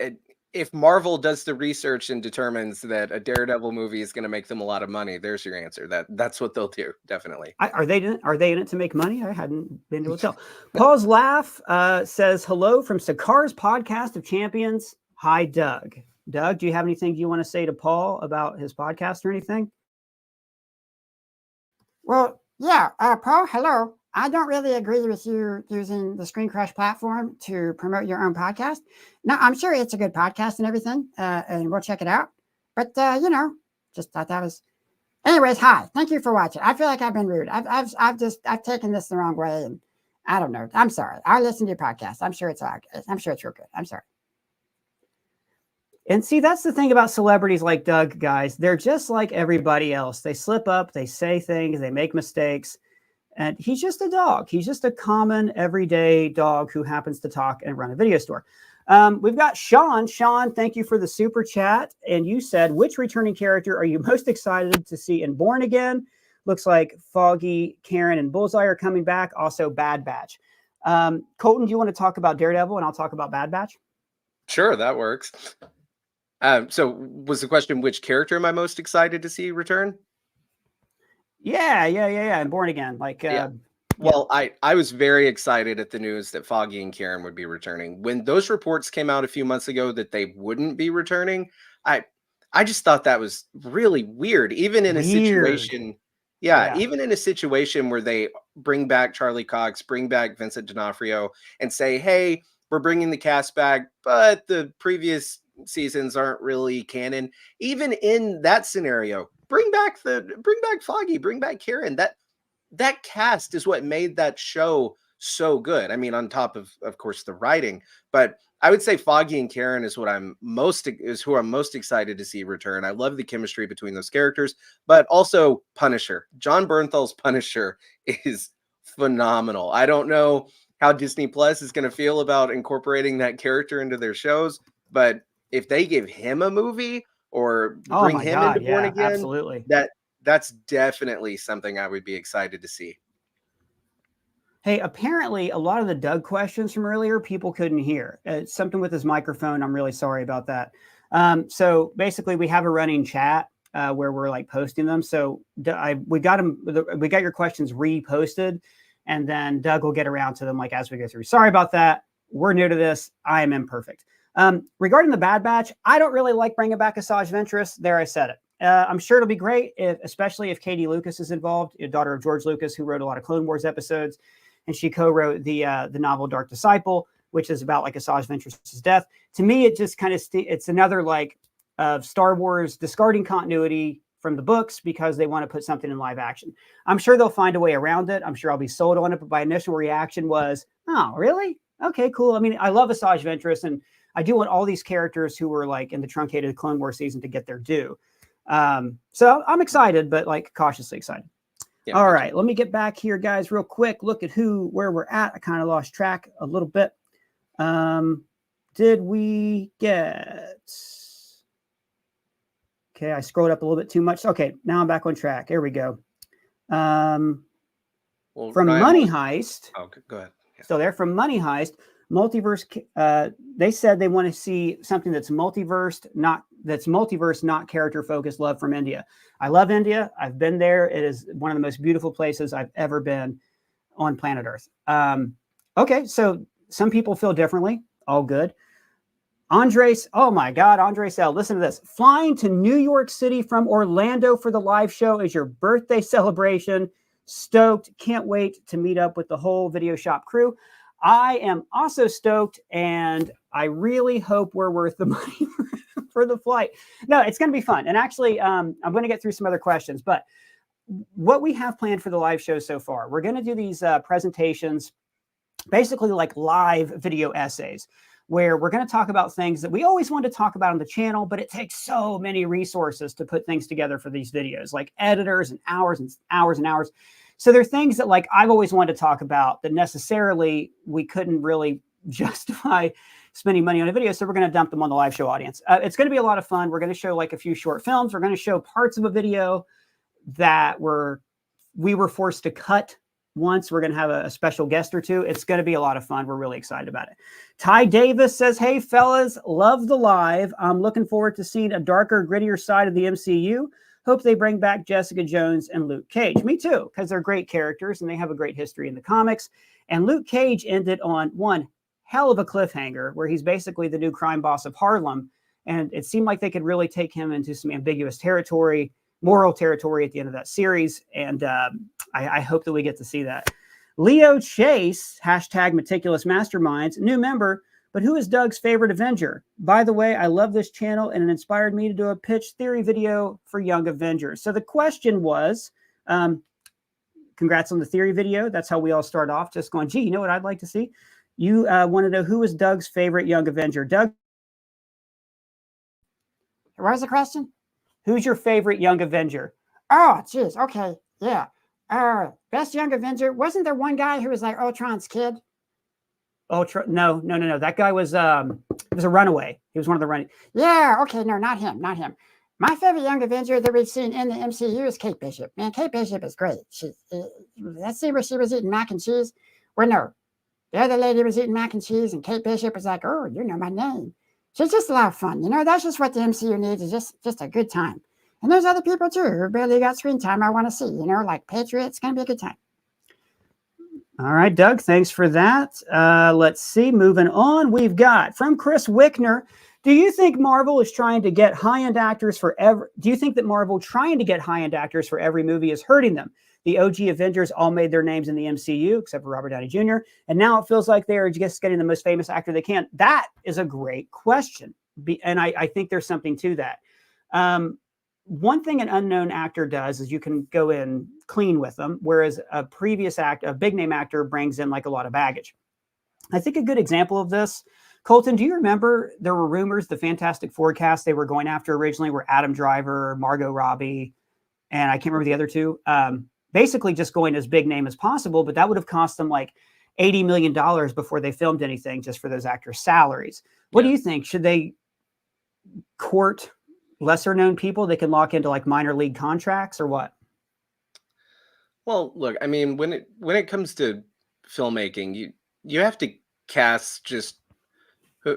if Marvel does the research and determines that a Daredevil movie is going to make them a lot of money, there's your answer. That's what they'll do. Definitely. Are they in it to make money? I hadn't been able to tell. Paul's laugh says hello from Sakar's podcast of champions. Hi, Doug. Doug, do you have anything you want to say to Paul about his podcast or anything? Well, yeah, Paul, hello. I don't really agree with you using the ScreenCrush platform to promote your own podcast. Now, I'm sure it's a good podcast and everything, and we'll check it out. But, just thought that was... Anyways, hi. Thank you for watching. I feel like I've been rude. I've taken this the wrong way, and I don't know. I'm sorry. I'll listen to your podcast. I'm sure it's real good. I'm sorry. And see, that's the thing about celebrities like Doug, guys. They're just like everybody else. They slip up, they say things, they make mistakes. And he's just a dog. He's just a common, everyday dog who happens to talk and run a video store. We've got Sean. Sean, thank you for the super chat. And you said, which returning character are you most excited to see in Born Again? Looks like Foggy, Karen, and Bullseye are coming back. Also, Bad Batch. Colton, do you want to talk about Daredevil and I'll talk about Bad Batch? Sure, that works. So was the question, which character am I most excited to see return? Yeah. And Born Again. Well, I was very excited at the news that Foggy and Karen would be returning. When those reports came out a few months ago that they wouldn't be returning, I just thought that was really weird. Even in a situation, even in a situation where they bring back Charlie Cox, bring back Vincent D'Onofrio, and say, hey, we're bringing the cast back, but the previous seasons aren't really canon. Even in that scenario, bring back Foggy, bring back Karen. That cast is what made that show so good. I mean, on top of course, the writing, but I would say Foggy and Karen is who I'm most excited to see return. I love the chemistry between those characters, but also Punisher. Jon Bernthal's Punisher is phenomenal. I don't know how Disney Plus is going to feel about incorporating that character into their shows, but if they give him a movie or bring him into Born Again, absolutely. That's definitely something I would be excited to see. Hey, apparently a lot of the Doug questions from earlier, people couldn't hear. It's something with his microphone. I'm really sorry about that. So basically we have a running chat where we're like posting them. So we got your questions reposted, and then Doug will get around to them like as we go through. Sorry about that. We're new to this. I am imperfect. Regarding the Bad Batch, I don't really like bringing back Asajj Ventress. There, I said it. I'm sure it'll be great, especially if Katie Lucas is involved, daughter of George Lucas, who wrote a lot of Clone Wars episodes, and she co-wrote the novel Dark Disciple, which is about like Asajj Ventress's death. To me, it just kind of it's another like Star Wars discarding continuity from the books because they want to put something in live action. I'm sure they'll find a way around it. I'm sure I'll be sold on it, but my initial reaction was, oh, really? Okay, cool. I mean, I love Asajj Ventress, and I do want all these characters who were like in the truncated Clone Wars season to get their due. So I'm excited, but like cautiously excited. Yeah, all right, let me get back here, guys, real quick. Look at where we're at. I kind of lost track a little bit. Did we get... Okay, I scrolled up a little bit too much. Okay, now I'm back on track. Here we go. From Money Heist. Oh, go ahead. Yeah. So they're from Money Heist. Multiverse. They said they want to see something that's multiverse, not character focused. Love from India. I love India. I've been there. It is one of the most beautiful places I've ever been on planet Earth. Okay, so some people feel differently. All good. Andres, oh my God, Andres L. Listen to this. Flying to New York City from Orlando for the live show is your birthday celebration. Stoked. Can't wait to meet up with the whole Video Shop crew. I am also stoked, and I really hope we're worth the money for the flight. No, it's going to be fun. And actually, I'm going to get through some other questions, but what we have planned for the live show so far, we're going to do these presentations basically like live video essays, where we're going to talk about things that we always want to talk about on the channel, but it takes so many resources to put things together for these videos, like editors and hours and hours and hours. So there are things that like I've always wanted to talk about that necessarily we couldn't really justify spending money on a video. So we're going to dump them on the live show audience. It's going to be a lot of fun. We're going to show like a few short films. We're going to show parts of a video that we were forced to cut once. We're going to have a special guest or two. It's going to be a lot of fun. We're really excited about it. Ty Davis says, hey fellas, love the live. I'm looking forward to seeing a darker, grittier side of the MCU. Hope they bring back Jessica Jones and Luke Cage. Me too, because they're great characters and they have a great history in the comics. And Luke Cage ended on one hell of a cliffhanger where he's basically the new crime boss of Harlem. And it seemed like they could really take him into some ambiguous territory, moral territory at the end of that series. And I hope that we get to see that. Leo Chase, hashtag meticulous masterminds, new member, but who is Doug's favorite Avenger? By the way, I love this channel and it inspired me to do a pitch theory video for Young Avengers. So the question was, congrats on the theory video. That's how we all start off, just going, gee, you know what I'd like to see? You want to know who is Doug's favorite Young Avenger. Doug? What was the question? Who's your favorite Young Avenger? Oh, geez. Okay. Yeah. Best Young Avenger. Wasn't there one guy who was like Ultron's kid? No. That guy was a runaway. He was one of the running. Yeah. Okay. No, not him. Not him. My favorite Young Avenger that we've seen in the MCU is Kate Bishop. Man, Kate Bishop is great. Let's see where she was eating mac and cheese. Well, no. The other lady was eating mac and cheese, and Kate Bishop was like, oh, you know my name. She's just a lot of fun. You know, that's just what the MCU needs, is just a good time. And there's other people, too, who barely got screen time I want to see. You know, like Patriot. It's going to be a good time. All right, Doug, thanks for that. Let's see, moving on. We've got from Chris Wickner. Do you think Marvel is trying to get high-end actors for every... Do you think that Marvel trying to get high-end actors for every movie is hurting them? The OG Avengers all made their names in the MCU, except for Robert Downey Jr., and now it feels like they're just getting the most famous actor they can. That is a great question, and I think there's something to that. One thing an unknown actor does is you can go in clean with them, whereas a big-name actor brings in like a lot of baggage. I think a good example of this, Colton, do you remember there were rumors the Fantastic Four cast they were going after originally were Adam Driver, Margot Robbie, and I can't remember the other two. Basically just going as big name as possible, but that would have cost them like $80 million before they filmed anything just for those actors' salaries. What do you think? Should they court lesser known people they can lock into like minor league contracts or what? Well, look, I mean, when it comes to filmmaking, you have to cast just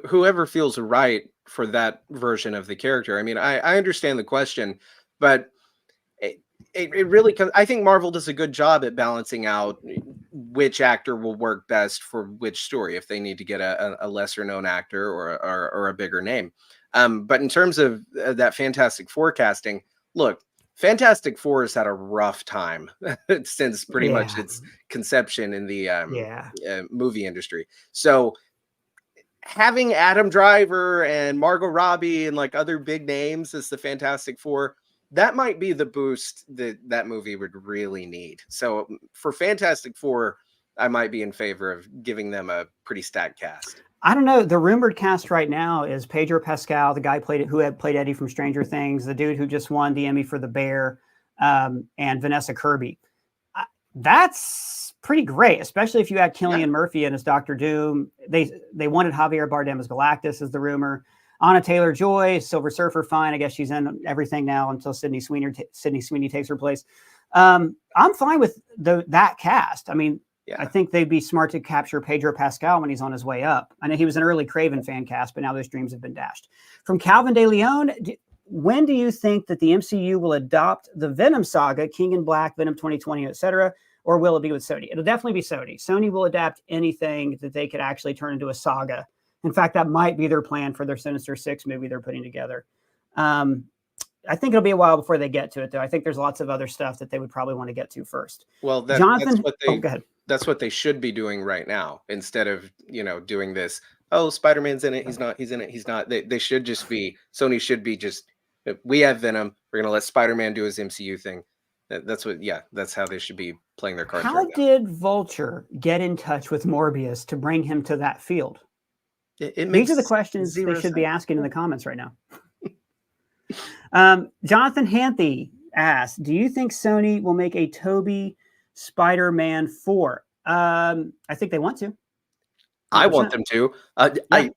whoever feels right for that version of the character. I mean, I understand the question, but it really comes. I think Marvel does a good job at balancing out which actor will work best for which story, if they need to get a lesser known actor or a bigger name. But in terms of that Fantastic Four casting, look, Fantastic Four has had a rough time since pretty much its conception in the movie industry. So having Adam Driver and Margot Robbie and like other big names as the Fantastic Four, that might be the boost that movie would really need. So for Fantastic Four, I might be in favor of giving them a pretty stacked cast. I don't know. The rumored cast right now is Pedro Pascal, the guy who had played Eddie from Stranger Things, the dude who just won the Emmy for The Bear, and Vanessa Kirby. That's pretty great, especially if you add Cillian Murphy in as Doctor Doom. They wanted Javier Bardem as Galactus, is the rumor. Anna Taylor-Joy, Silver Surfer, fine. I guess she's in everything now until Sydney Sweeney takes her place. I'm fine with that cast. I mean, I think they'd be smart to capture Pedro Pascal when he's on his way up. I know he was an early Craven fan cast, but now those dreams have been dashed. From Calvin De Leon, when do you think that the MCU will adopt the Venom saga, King in Black, Venom 2020, etc., or will it be with Sony? It'll definitely be Sony. Sony will adapt anything that they could actually turn into a saga. In fact, that might be their plan for their Sinister Six movie they're putting together. I think it'll be a while before they get to it, though. I think there's lots of other stuff that they would probably want to get to first. Well, Jonathan, that's what they, go ahead. That's what they should be doing right now, instead of, doing this. Oh, Spider-Man's in it. He's not. He's in it. He's not. They should just be. Sony should be just. We have Venom. We're gonna let Spider-Man do his MCU thing. That's what, yeah, that's how they should be playing their cards How right now. did Vulture get in touch with Morbius to bring him to that field? It These are the makes questions they 0 should be sense. asking in the comments right now. Jonathan Hanthy asked, do you think Sony will make a Tobey Spider-Man 4? I think they want to. 100%. I want them to. Yeah.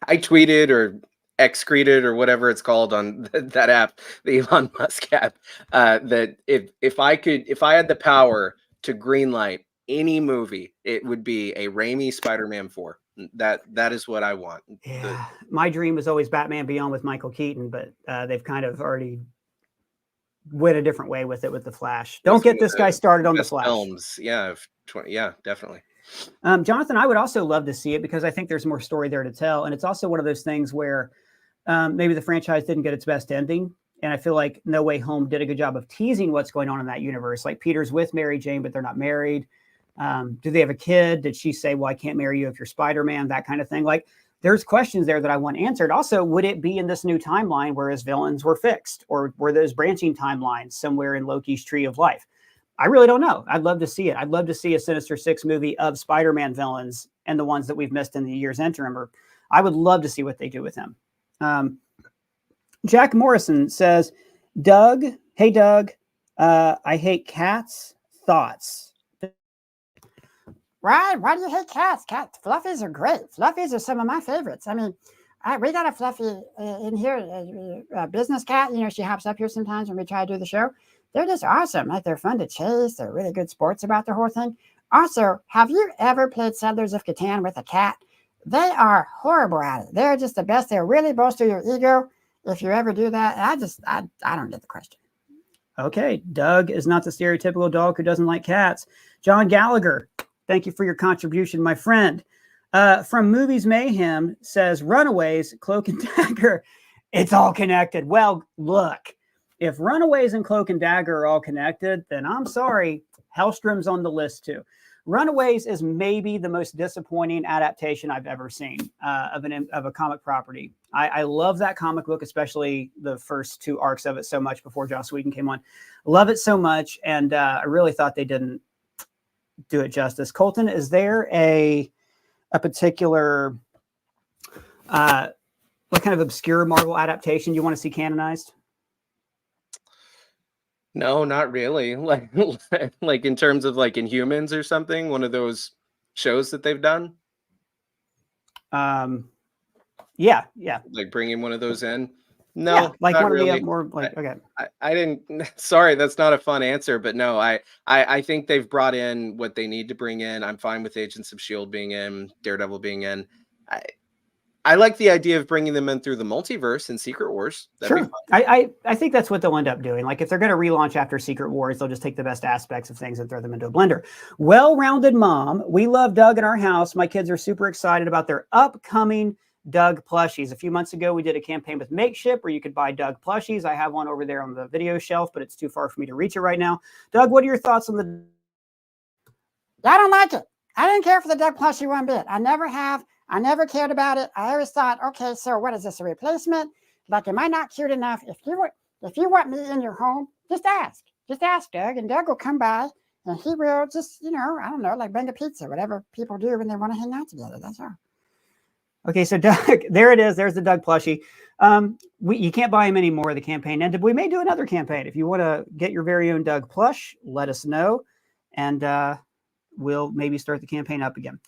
I tweeted or excreted or whatever it's called on that app, the Elon Musk app, that if I had the power to greenlight any movie, it would be a Raimi Spider-Man 4. That is what I want. Yeah, my dream was always Batman Beyond with Michael Keaton, but they've kind of already went a different way with it with the Flash. Don't get this guy started on the Flash. Films, yeah, yeah, definitely. Jonathan, I would also love to see it because I think there's more story there to tell, and it's also one of those things where maybe the franchise didn't get its best ending, and I feel like No Way Home did a good job of teasing what's going on in that universe. Like Peter's with Mary Jane, but they're not married. Do they have a kid? Did she say, well, I can't marry you if you're Spider-Man? That kind of thing. Like there's questions there that I want answered. Also, would it be in this new timeline where his villains were fixed, or were those branching timelines somewhere in Loki's Tree of Life? I really don't know. I'd love to see it. I'd love to see a Sinister Six movie of Spider-Man villains and the ones that we've missed in the year's interim. Or I would love to see what they do with him. Jack Morrison says, Doug, hey, Doug, I hate cats. Thoughts? Right? Why do you hate cats? Fluffies are great. Fluffies are some of my favorites. I mean, we got a Fluffy in here, a business cat. You know, she hops up here sometimes when we try to do the show. They're just awesome. Like they're fun to chase. They're really good sports about the whole thing. Also, have you ever played Settlers of Catan with a cat? They are horrible at it. They're just the best. They really bolster your ego if you ever do that. I don't get the question. Okay, Doug is not the stereotypical dog who doesn't like cats. John Gallagher, thank you for your contribution, my friend. From Movies Mayhem says, Runaways, Cloak and Dagger, it's all connected. Well, look, if Runaways and Cloak and Dagger are all connected, then I'm sorry, Hellstrom's on the list too. Runaways is maybe the most disappointing adaptation I've ever seen of a comic property. I love that comic book, especially the first 2 arcs of it so much before Joss Whedon came on. Love it so much, and I really thought they didn't do it justice. Colton, is there a particular what kind of obscure Marvel adaptation you want to see canonized? No, not really. Like in terms of like Inhumans or something, one of those shows that they've done. Yeah. Like bringing one of those in. No, yeah, like not one really. of the more like okay. I didn't. Sorry, that's not a fun answer, but no, I think they've brought in what they need to bring in. I'm fine with Agents of S.H.I.E.L.D. being in, Daredevil being in. I like the idea of bringing them in through the multiverse and Secret Wars. That'd Sure. I think that's what they'll end up doing. Like if they're going to relaunch after Secret Wars, they'll just take the best aspects of things and throw them into a blender. Well-rounded mom. We love Doug in our house. My kids are super excited about their upcoming Doug plushies. A few months ago, we did a campaign with Makeship where you could buy Doug plushies. I have one over there on the video shelf, but it's too far for me to reach it right now. Doug, what are your thoughts on the... I don't like it. I didn't care for the Doug plushie one bit. I never have. I never cared about it. I always thought, okay, so what is this, a replacement? Like, am I not cute enough? If you want me in your home, just ask. Just ask Doug, and Doug will come by, and he will just, I don't know, like bring a pizza, whatever people do when they want to hang out together. That's all. Okay, so Doug, there it is. There's the Doug plushie. You can't buy him anymore. The campaign ended. We may do another campaign. If you want to get your very own Doug plush, let us know, and we'll maybe start the campaign up again.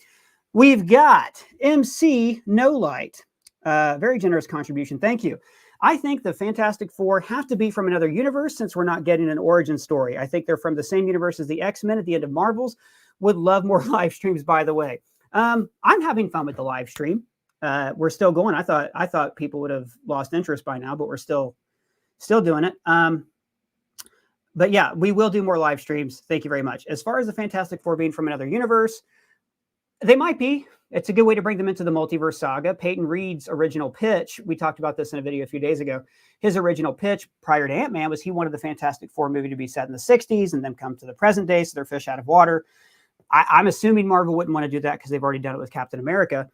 We've got MC No Light. Very generous contribution. Thank you. I think the Fantastic Four have to be from another universe since we're not getting an origin story. I think they're from the same universe as the X-Men at the end of Marvels. Would love more live streams, by the way. I'm having fun with the live stream. We're still going. I thought people would have lost interest by now, but we're still doing it. But yeah, we will do more live streams. Thank you very much. As far as the Fantastic Four being from another universe, they might be. It's a good way to bring them into the multiverse saga. Peyton Reed's original pitch, we talked about this in a video a few days ago. His original pitch prior to Ant-Man was he wanted the Fantastic Four movie to be set in the 60s and then come to the present day, so they're fish out of water. I'm assuming Marvel wouldn't want to do that because they've already done it with Captain America.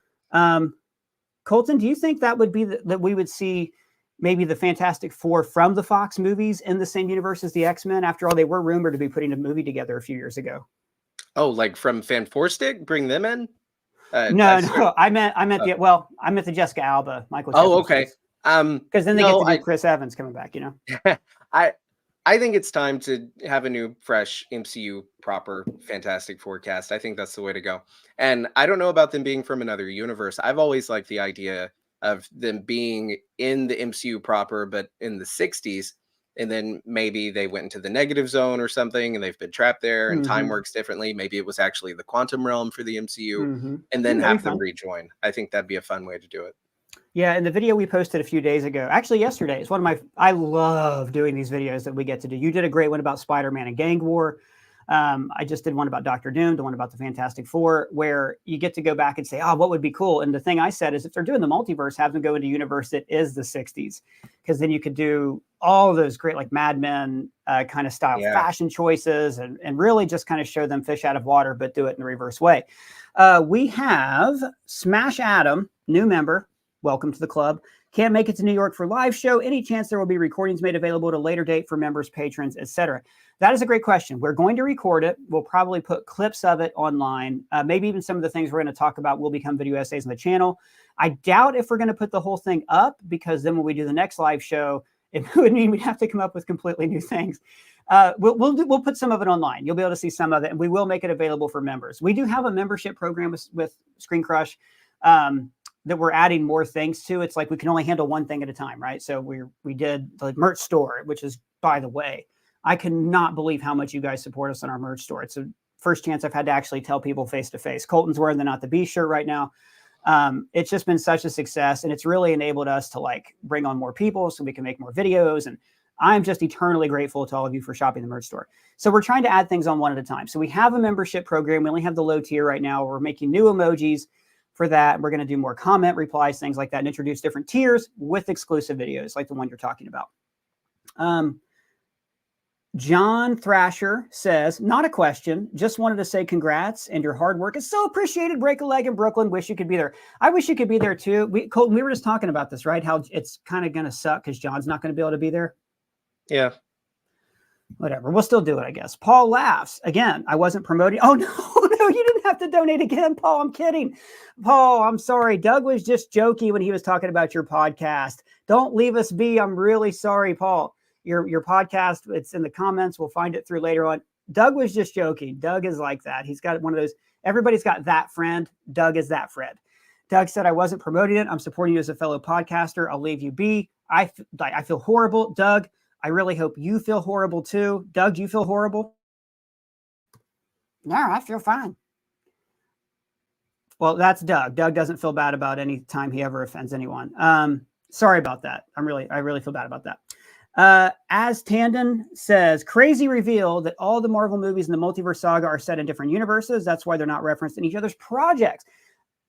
Colton, do you think that would be that we would see maybe the Fantastic Four from the Fox movies in the same universe as the X-Men. After all, they were rumored to be putting a movie together a few years ago. Oh, like from Fanforstic? Bring them in? I No, sort no, I meant of, I meant the Jessica Alba, Michael oh, Chiklis okay. ones. Because then they get No, to do Chris Evans coming back, you know? I I think it's time to have a new, fresh MCU proper Fantastic Four cast. I think that's the way to go. And I don't know about them being from another universe. I've always liked the idea of them being in the MCU proper, but in the 60s. And then maybe they went into the negative zone or something and they've been trapped there and time Mhm. works differently. Maybe it was actually the quantum realm for the MCU Mhm. and Yeah, then that'd be have them fun. rejoin. I think that'd be a fun way to do it. Yeah, and the video we posted a few days ago, actually yesterday, it's one of my, I love doing these videos that we get to do. You did a great one about Spider-Man and Gang War. I just did one about Doctor Doom, the one about the Fantastic Four, where you get to go back and say, oh, what would be cool? And the thing I said is if they're doing the multiverse, have them go into a universe that is the 60s, because then you could do all those great like Mad Men kind of style Yeah. fashion choices and really just kind of show them fish out of water, but do it in the reverse way. We have Smash Adam, new member. Welcome to the club. Can't make it to New York for live show. Any chance there will be recordings made available at a later date for members, patrons, etc.? That is a great question. We're going to record it. We'll probably put clips of it online. Maybe even some of the things we're going to talk about will become video essays on the channel. I doubt if we're going to put the whole thing up, because then when we do the next live show, it would mean we'd have to come up with completely new things. We'll put some of it online. You'll be able to see some of it, and we will make it available for members. We do have a membership program with ScreenCrush. That we're adding more things to. It's like we can only handle one thing at a time, right? So we did the merch store, which is, by the way, I cannot believe how much you guys support us on our merch store. It's the first chance I've had to actually tell people face to face. Colton's wearing the Not the Beast shirt right now. It's just been such a success, and it's really enabled us to like bring on more people so we can make more videos. And I'm just eternally grateful to all of you for shopping the merch store. So we're trying to add things on one at a time. So we have a membership program. We only have the low tier right now. We're making new emojis for that. We're going to do more comment replies, things like that, and introduce different tiers with exclusive videos like the one you're talking about. John Thrasher says, not a question, just wanted to say congrats, and your hard work is so appreciated. Break a leg in Brooklyn. Wish you could be there. I wish you could be there too. Colton, we were just talking about this, right? How it's kind of going to suck because John's not going to be able to be there. Yeah. Whatever. We'll still do it, I guess. Paul laughs. Again, I wasn't promoting. Oh, no, no, you didn't have to donate again, Paul. I'm kidding. Paul, I'm sorry. Doug was just joking when he was talking about your podcast. Don't leave us be. I'm really sorry, Paul. Your podcast, it's in the comments. We'll find it through later on. Doug was just joking. Doug is like that. He's got one of those. Everybody's got that friend. Doug is that friend. Doug said, I wasn't promoting it. I'm supporting you as a fellow podcaster. I'll leave you be. I feel horrible. Doug, I really hope you feel horrible too. Doug, do you feel horrible? No, I feel fine. Well, that's Doug. Doug doesn't feel bad about any time he ever offends anyone. Sorry about that. I really feel bad about that. As Tandon says, crazy reveal that all the Marvel movies in the multiverse saga are set in different universes. That's why they're not referenced in each other's projects.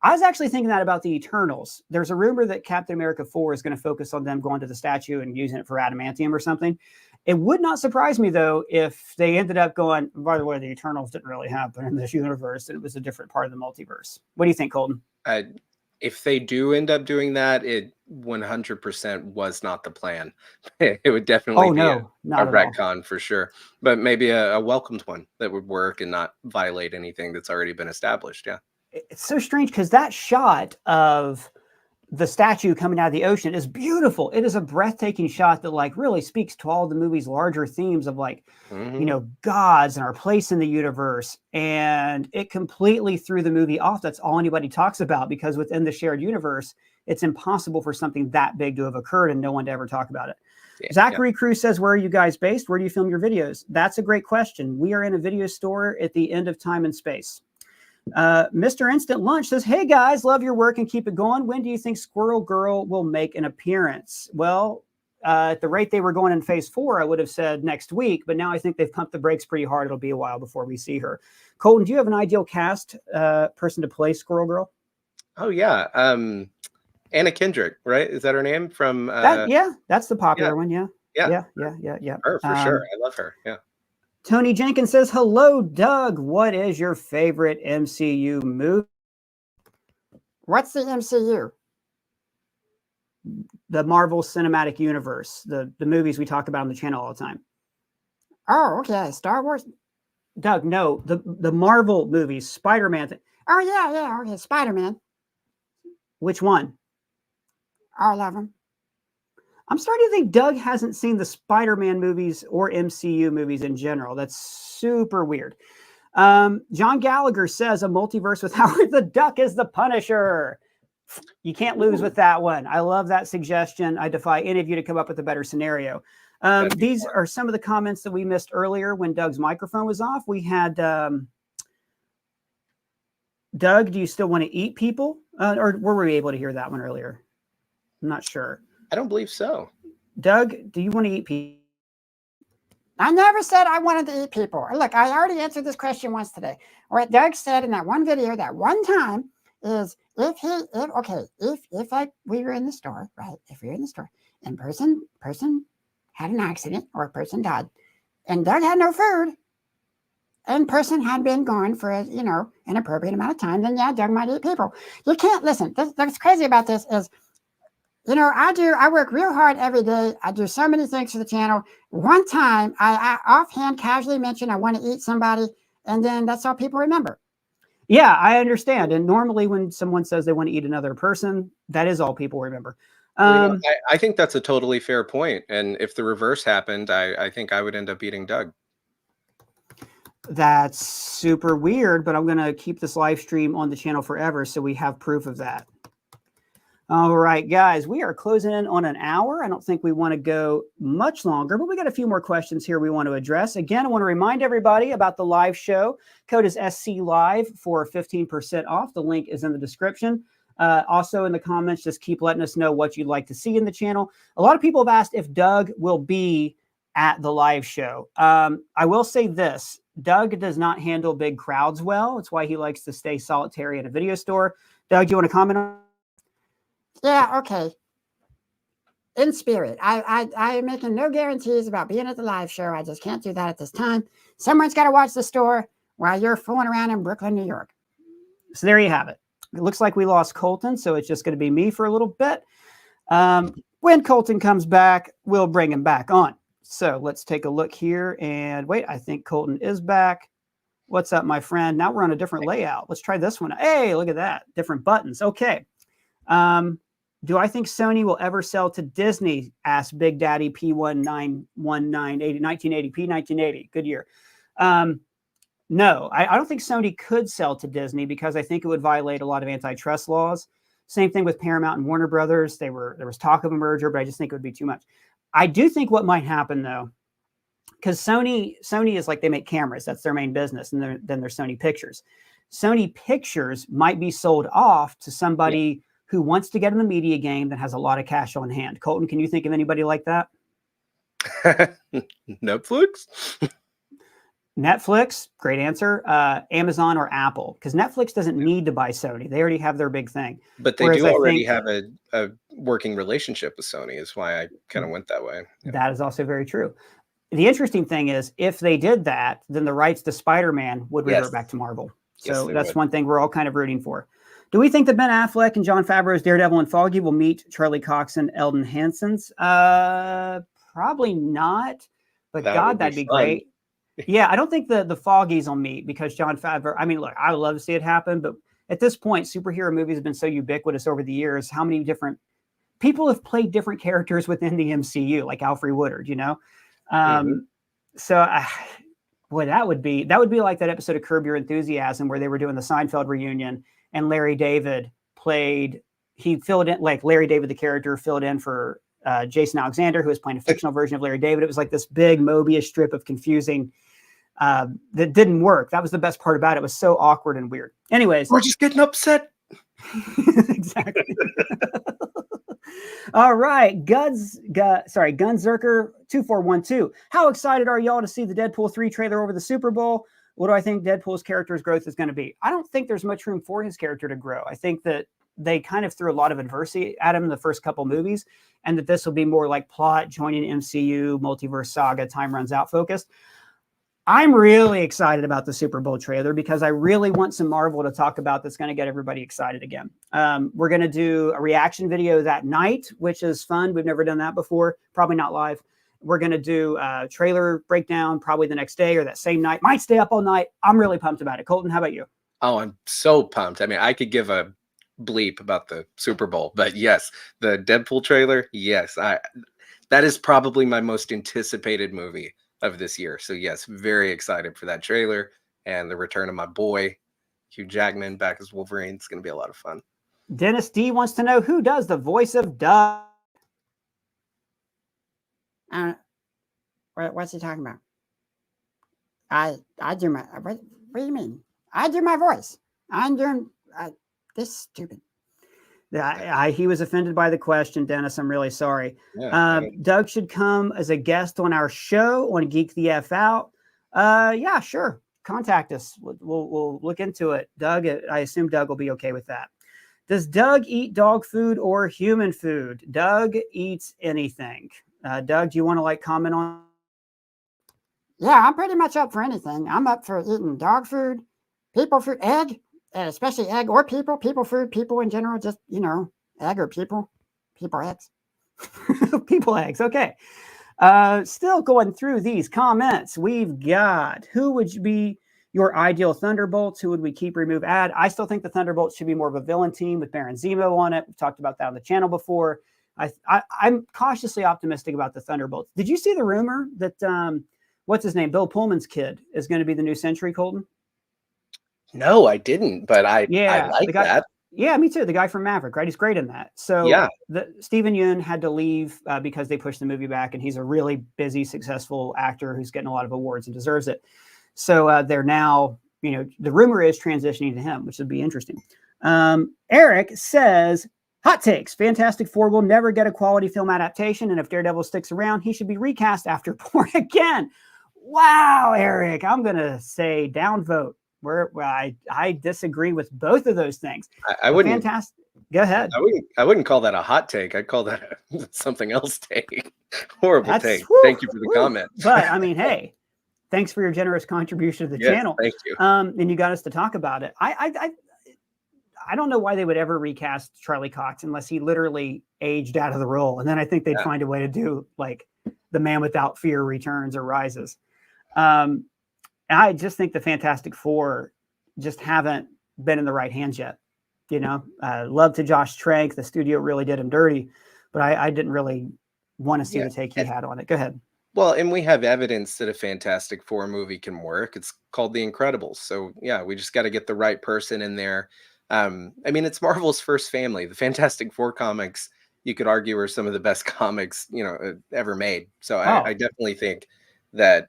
I was actually thinking that about the Eternals. There's a rumor that Captain America 4 is going to focus on them going to the statue and using it for adamantium or something. It would not surprise me, though, if they ended up going, by the way, the Eternals didn't really happen in this universe, and it was a different part of the multiverse. What do you think, Colton? If they do end up doing that, it 100% was not the plan. It would definitely be a retcon for sure, but maybe a welcomed one that would work and not violate anything that's already been established. Yeah. It's so strange because that shot of the statue coming out of the ocean is beautiful. It is a breathtaking shot that like really speaks to all the movie's larger themes of like, you know, gods and our place in the universe. And it completely threw the movie off. That's all anybody talks about, because within the shared universe, it's impossible for something that big to have occurred and no one to ever talk about it. Yeah, Zachary Cruz says, where are you guys based? Where do you film your videos? That's a great question. We are in a video store at the end of time and space. Mr. Instant Lunch says, hey guys, love your work and keep it going. When do you think Squirrel Girl will make an appearance? Well, at the rate they were going in phase 4, I would have said next week, but now I think they've pumped the brakes pretty hard. It'll be a while before we see her. Colton, do you have an ideal cast person to play Squirrel Girl? Oh yeah. Anna Kendrick, right? Is that her name from yeah, that's the popular one. Yeah. Yeah. Her for sure. I love her. Yeah. Tony Jenkins says, hello, Doug. What is your favorite MCU movie? What's the MCU? the Marvel Cinematic Universe, the movies we talk about on the channel all the time. Oh, okay. Star Wars. Doug, no, the Marvel movies, Spider-Man. Oh, yeah. Okay. Spider-Man. Which one? All of them. I'm starting to think Doug hasn't seen the Spider-Man movies or MCU movies in general. That's super weird. John Gallagher says a multiverse with Howard the Duck is the Punisher. You can't lose with that one. I love that suggestion. I defy any of you to come up with a better scenario. These are some of the comments that we missed earlier when Doug's microphone was off. We had, Doug, do you still want to eat people? Or were we able to hear that one earlier? I'm not sure. I don't believe so. Doug, do you want to eat people? I never said I wanted to eat people. Look, I already answered this question once today. What Doug said in that one video, that one time, is if like we were in the store, right? If we were in the store and person had an accident or a person died, and Doug had no food, and person had been gone for an appropriate amount of time, then yeah, Doug might eat people. You can't listen. What's crazy about this is, I work real hard every day. I do so many things for the channel. One time, I offhand casually mentioned I want to eat somebody, and then that's all people remember. Yeah, I understand. And normally when someone says they want to eat another person, that is all people remember. I think that's a totally fair point. And if the reverse happened, I think I would end up eating Doug. That's super weird, but I'm going to keep this live stream on the channel forever so we have proof of that. All right, guys, we are closing in on an hour. I don't think we want to go much longer, but we got a few more questions here we want to address. Again, I want to remind everybody about the live show. Code is SCLive for 15% off. The link is in the description. Also in the comments, just keep letting us know what you'd like to see in the channel. A lot of people have asked if Doug will be at the live show. I will say this. Doug does not handle big crowds well. It's why he likes to stay solitary in a video store. Doug, do you want to comment on? Yeah, okay. In spirit, I am making no guarantees about being at the live show. I just can't do that at this time. Someone's got to watch the store while you're fooling around in Brooklyn, New York. So there you have it. It looks like we lost Colton, so it's just going to be me for a little bit. When Colton comes back, we'll bring him back on. So let's take a look here and wait. I think Colton is back. What's up, my friend? Now we're on a different layout. Let's try this one. Hey, look at that. Different buttons. Okay. Do I think Sony will ever sell to Disney? Asked Big Daddy P191980, 1980, P1980. Good year. No, I don't think Sony could sell to Disney because I think it would violate a lot of antitrust laws. Same thing with Paramount and Warner Brothers. There was talk of a merger, but I just think it would be too much. I do think what might happen though, because Sony is like they make cameras. That's their main business. And then there's Sony Pictures. Sony Pictures might be sold off to somebody who wants to get in the media game that has a lot of cash on hand. Colton, can you think of anybody like that? Netflix? Netflix, great answer. Amazon or Apple, because Netflix doesn't need to buy Sony. They already have their big thing. But they do already have a working relationship with Sony, is why I kind of went that way. Yeah. That is also very true. The interesting thing is, if they did that, then the rights to Spider-Man would revert back to Marvel. So that's one thing we're all kind of rooting for. Do we think that Ben Affleck and Jon Favreau's Daredevil and Foggy will meet Charlie Cox and Eldon Hanson's? Probably not. But that'd be great. Yeah, I don't think the Foggies will meet because Jon Favreau. I mean, look, I would love to see it happen, but at this point, superhero movies have been so ubiquitous over the years. How many different people have played different characters within the MCU, like Alfre Woodard? So, boy, that would be like that episode of Curb Your Enthusiasm where they were doing the Seinfeld reunion. And Larry David filled in, like Larry David, the character, filled in for Jason Alexander, who was playing a fictional version of Larry David. It was like this big Mobius strip of confusing that didn't work. That was the best part about it. It was so awkward and weird. Anyways. We're just getting upset. Exactly. All right. Gunzerker 2412. How excited are y'all to see the Deadpool 3 trailer over the Super Bowl? What do I think Deadpool's character's growth is going to be? I don't think there's much room for his character to grow. I think that they kind of threw a lot of adversity at him in the first couple movies, and that this will be more like plot, joining MCU, multiverse saga, time runs out focused. I'm really excited about the Super Bowl trailer because I really want some Marvel to talk about that's going to get everybody excited again. We're going to do a reaction video that night, which is fun. We've never done that before. Probably not live. We're going to do a trailer breakdown probably the next day or that same night. Might stay up all night. I'm really pumped about it. Colton, how about you? Oh, I'm so pumped. I mean, I could give a bleep about the Super Bowl, but yes, the Deadpool trailer, yes, that is probably my most anticipated movie of this year. So yes, very excited for that trailer and the return of my boy Hugh Jackman back as Wolverine. It's going to be a lot of fun. Dennis D wants to know who does the voice of Doug. What's he talking about? I do my what do you mean? I do my voice. I'm doing this stupid. He was offended by the question, Dennis. I'm really sorry. Yeah, Doug should come as a guest on our show on Geek the F Out. Yeah, sure. Contact us. We'll look into it. Doug, I assume Doug will be okay with that. Does Doug eat dog food or human food? Doug eats anything. Doug, do you want to comment on? Yeah, I'm pretty much up for anything. I'm up for eating dog food, people food, egg, especially egg or people food, people in general, just, egg or people eggs. People eggs. Okay. Still going through these comments. We've got, who would be your ideal Thunderbolts? Who would we keep, remove, add? I still think the Thunderbolts should be more of a villain team with Baron Zemo on it. We've talked about that on the channel before. I'm cautiously optimistic about the Thunderbolts. Did you see the rumor that, what's his name? Bill Pullman's kid is going to be the new Sentry, Colton? No, I didn't, but I like that. Yeah, me too. The guy from Maverick, right? He's great in that. So yeah, Steven Yeun had to leave because they pushed the movie back, and he's a really busy, successful actor who's getting a lot of awards and deserves it. So they're now, the rumor is transitioning to him, which would be interesting. Eric says, hot takes. Fantastic Four will never get a quality film adaptation, and if Daredevil sticks around, he should be recast after Born Again. Wow, Eric, I'm going to say downvote. I disagree with both of those things. I wouldn't. Fantastic. Go ahead. I wouldn't call that a hot take. I'd call that something else take. Horrible take. Thank you for the comment. But I mean, hey, thanks for your generous contribution to the channel. Thank you. And you got us to talk about it. I don't know why they would ever recast Charlie Cox unless he literally aged out of the role. And then I think they'd find a way to do like The Man Without Fear returns or rises. I just think the Fantastic Four just haven't been in the right hands yet. Love to Josh Trank. The studio really did him dirty, but I didn't really want to see the take he had on it. Go ahead. Well, and we have evidence that a Fantastic Four movie can work. It's called The Incredibles. So yeah, we just got to get the right person in there. I mean, it's Marvel's first family. The Fantastic Four comics, you could argue, are some of the best comics, ever made. So I definitely think that,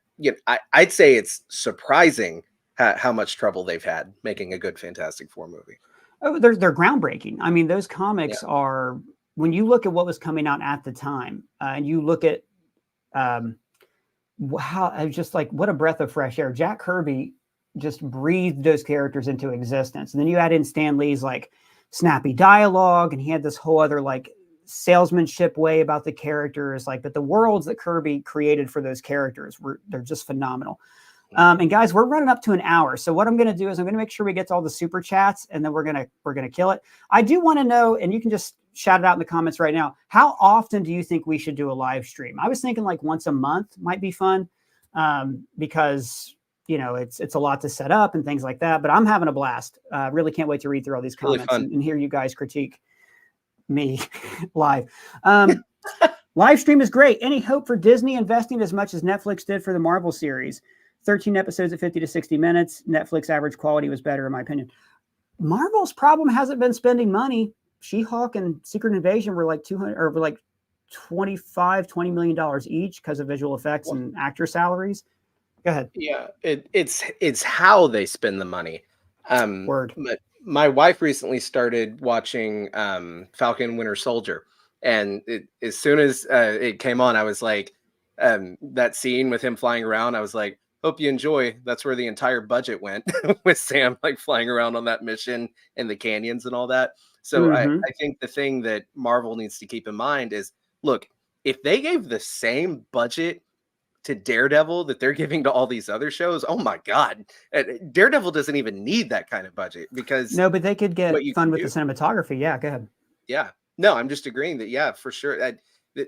I'd say it's surprising how much trouble they've had making a good Fantastic Four movie. Oh, they're groundbreaking. I mean, those comics are, when you look at what was coming out at the time, and you look at how, just like, what a breath of fresh air. Jack Kirby just breathed those characters into existence. And then you add in Stan Lee's like snappy dialogue, and he had this whole other like salesmanship way about the characters, but the worlds that Kirby created for those characters they're just phenomenal. And guys, we're running up to an hour. So what I'm going to do is I'm going to make sure we get to all the super chats, and then we're going to kill it. I do want to know, and you can just shout it out in the comments right now, how often do you think we should do a live stream? I was thinking like once a month might be fun, because it's a lot to set up and things like that, but I'm having a blast. Really can't wait to read through all these comments and hear you guys critique me live. Live stream is great. Any hope for Disney investing as much as Netflix did for the Marvel series? 13 episodes at 50 to 60 minutes. Netflix average quality was better, in my opinion. Marvel's problem hasn't been spending money. She-Hulk and Secret Invasion were like $20 million each because of visual effects and actor salaries. Go ahead. Yeah, it's how they spend the money. Word. But my wife recently started watching Falcon Winter Soldier, and as soon as it came on, I was like, that scene with him flying around, I was like, hope you enjoy. That's where the entire budget went with Sam like flying around on that mission in the canyons and all that. So I think the thing that Marvel needs to keep in mind is, look, if they gave the same budget to Daredevil that they're giving to all these other shows, oh my God. Daredevil doesn't even need that kind of budget because No, but they could get what you fun can with do. the cinematography. Yeah, go ahead. Yeah. No, I'm just agreeing that, yeah, for sure.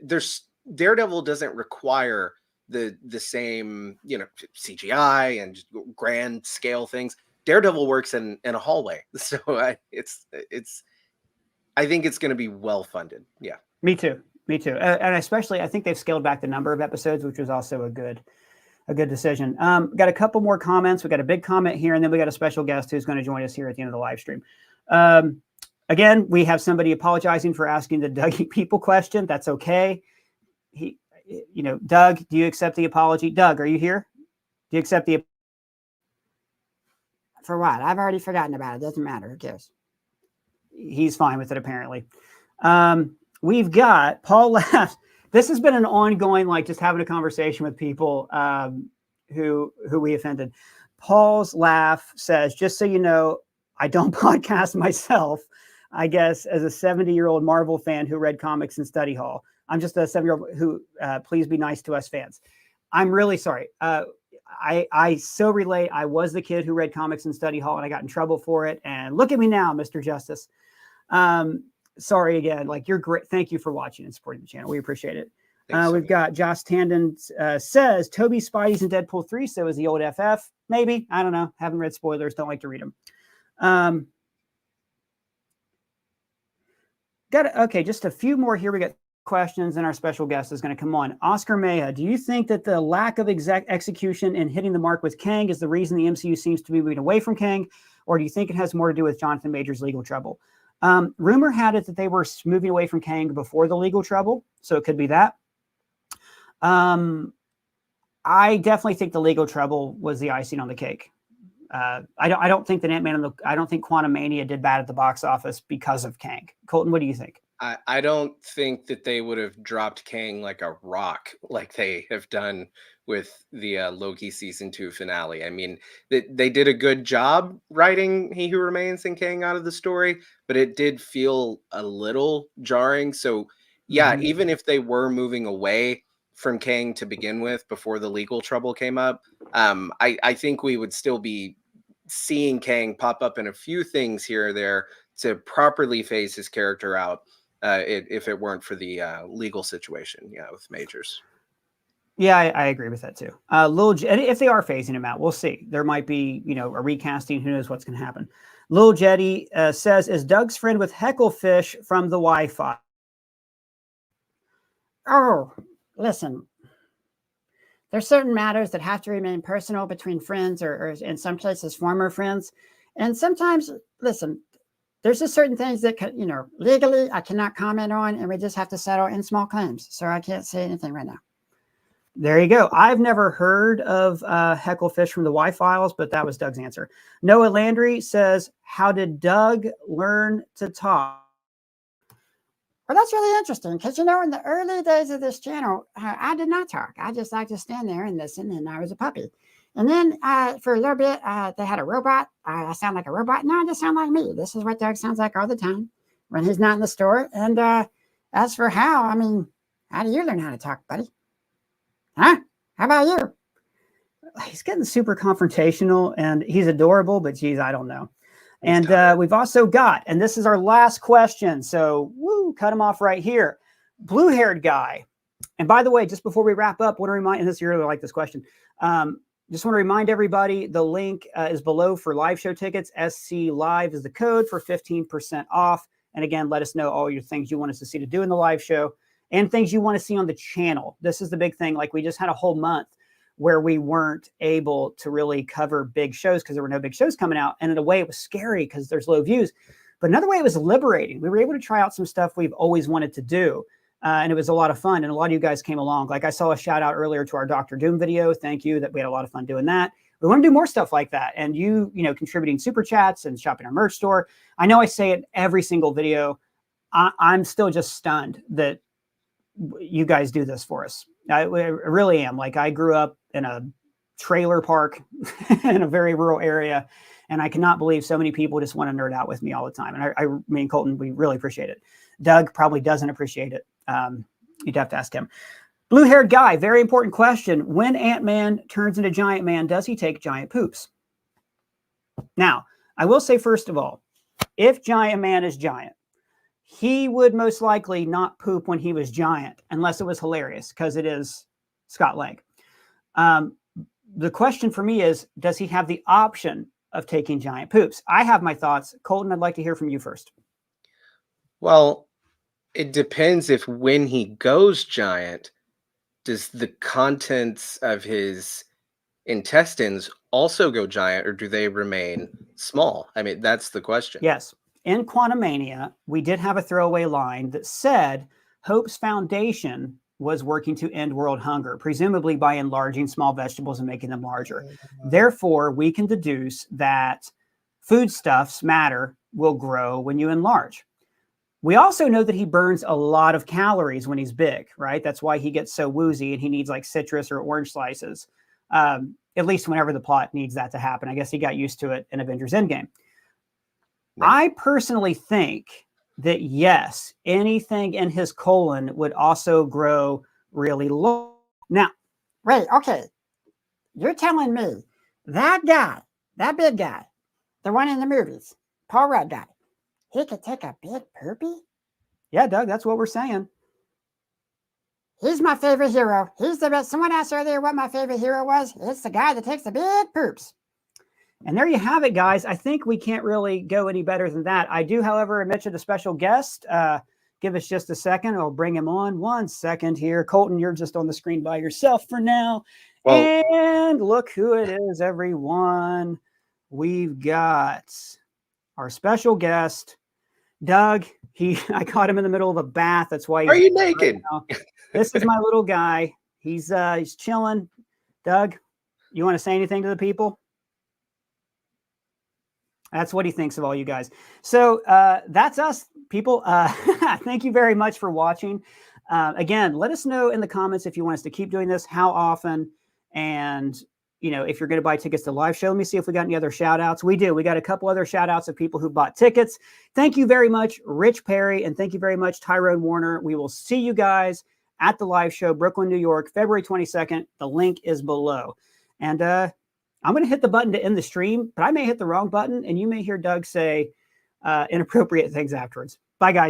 There's Daredevil doesn't require the same, CGI and just grand scale things. Daredevil works in a hallway. So I think it's going to be well funded. Yeah. Me too. Me too. And especially, I think they've scaled back the number of episodes, which was also a good decision. Got a couple more comments. We got a big comment here, and then we got a special guest who's going to join us here at the end of the live stream. Again, we have somebody apologizing for asking the Dougie people question. That's okay. Doug, do you accept the apology? Doug, are you here? Do you accept the? For what? I've already forgotten about it. Doesn't matter. Who cares? He's fine with it, apparently. We've got Paul Laugh. This has been an ongoing, just having a conversation with people who we offended. Paul's Laugh says, just so you know, I don't podcast myself. I guess as a 70-year-old Marvel fan who read comics in study hall. I'm just a 7-year-old who, please be nice to us fans. I'm really sorry. I so relate. I was the kid who read comics in study hall and I got in trouble for it. And look at me now, Mr. Justice. Sorry again. You're great. Thank you for watching and supporting the channel. We appreciate it. We've got Josh Tandon says Toby Spidey's in Deadpool 3. So is the old FF. Maybe. I don't know. Haven't read spoilers. Don't like to read them. Okay, just a few more here. We got questions, and our special guest is going to come on. Oscar Maya, do you think that the lack of execution and hitting the mark with Kang is the reason the MCU seems to be moving away from Kang, or do you think it has more to do with Jonathan Major's legal trouble? Rumor had it that they were moving away from Kang before the legal trouble, so it could be that. I definitely think the legal trouble was the icing on the cake. I don't think that I don't think Quantum Mania did bad at the box office because of Kang. Colton, what do you think? I don't think that they would have dropped Kang like a rock like they have done with the Loki season 2 finale. I mean, they did a good job writing He Who Remains and Kang out of the story, but it did feel a little jarring. So yeah, even if they were moving away from Kang to begin with before the legal trouble came up, I think we would still be seeing Kang pop up in a few things here or there to properly phase his character out. If it weren't for the legal situation, with Majors. Yeah, I agree with that too. If they are phasing him out, we'll see. There might be, a recasting. Who knows what's going to happen? Lil Jetty says, is Doug's friend with Hecklefish from the Wi-Fi? Oh, listen. There's certain matters that have to remain personal between friends or in some cases, former friends. And sometimes, listen, there's just certain things that, legally I cannot comment on, and we just have to settle in small claims. So I can't say anything right now. There you go. I've never heard of Hecklefish from the Y-Files, but that was Doug's answer. Noah Landry says, how did Doug learn to talk? Well, that's really interesting because, in the early days of this channel, I did not talk. I just like to stand there and listen, and I was a puppy. And then for a little bit, they had a robot. I sound like a robot. No, I just sound like me. This is what Doug sounds like all the time when he's not in the store. And as for how do you learn how to talk, buddy? Huh? How about you? He's getting super confrontational, and he's adorable, but geez, I don't know. And we've also got, and this is our last question, so cut him off right here. Blue-haired guy. And by the way, just before we wrap up, want to remind, and you really like this question, just want to remind everybody, the link is below for live show tickets. SC Live is the code for 15% off. And again, let us know all your things you want us to see to do in the live show and things you want to see on the channel. This is the big thing. We just had a whole month where we weren't able to really cover big shows because there were no big shows coming out. And in a way, it was scary because there's low views. But another way, it was liberating. We were able to try out some stuff we've always wanted to do. And it was a lot of fun. And a lot of you guys came along. I saw a shout out earlier to our Dr. Doom video. Thank you. That we had a lot of fun doing that. We want to do more stuff like that. And you contributing super chats and shopping our merch store. I know I say it every single video. I'm still just stunned that you guys do this for us. I really am. I grew up in a trailer park in a very rural area. And I cannot believe so many people just want to nerd out with me all the time. And I mean, Colton, we really appreciate it. Doug probably doesn't appreciate it. You'd have to ask him. Blue-haired guy, very important question. When Ant-Man turns into Giant Man, does he take giant poops? Now, I will say, first of all, if Giant Man is giant, he would most likely not poop when he was giant, unless it was hilarious, because it is Scott Lang. The question for me is, does he have the option of taking giant poops? I have my thoughts. Colton, I'd like to hear from you first. Well, it depends if when he goes giant, does the contents of his intestines also go giant, or do they remain small? I mean, that's the question. Yes. In Quantumania, we did have a throwaway line that said Hope's foundation was working to end world hunger, presumably by enlarging small vegetables and making them larger. Therefore, we can deduce that foodstuffs, matter, will grow when you enlarge. We also know that he burns a lot of calories when he's big, right? That's why he gets so woozy and he needs like citrus or orange slices, at least whenever the plot needs that to happen. I guess he got used to it in Avengers Endgame. Right. I personally think that, yes, anything in his colon would also grow really low. Now, wait, okay. You're telling me that guy, that big guy, the one in the movies, Paul Rudd guy, he could take a big poopy? Yeah, Doug, that's what we're saying. He's my favorite hero. He's the best. Someone asked earlier what my favorite hero was. It's the guy that takes the big poops. And there you have it, guys. I think we can't really go any better than that. I do, however, mention a special guest. Give us just a second. I'll bring him on. 1 second here. Colton, you're just on the screen by yourself for now. Well, and look who it is, everyone. We've got our special guest, Doug. I caught him in the middle of a bath. That's why he's— Are you naked? Right. This is my little guy. He's chilling. Doug, you want to say anything to the people? That's what he thinks of all you guys. So that's us, people. Thank you very much for watching. Again, let us know in the comments if you want us to keep doing this, how often, and if you're going to buy tickets to the live show. Let me see if we got any other shout outs. We do. We got a couple other shout outs of people who bought tickets. Thank you very much, Rich Perry, and thank you very much, Tyrone Warner. We will see you guys at the live show, Brooklyn, New York, February 22nd. The link is below. And I'm going to hit the button to end the stream, but I may hit the wrong button, and you may hear Doug say inappropriate things afterwards. Bye, guys.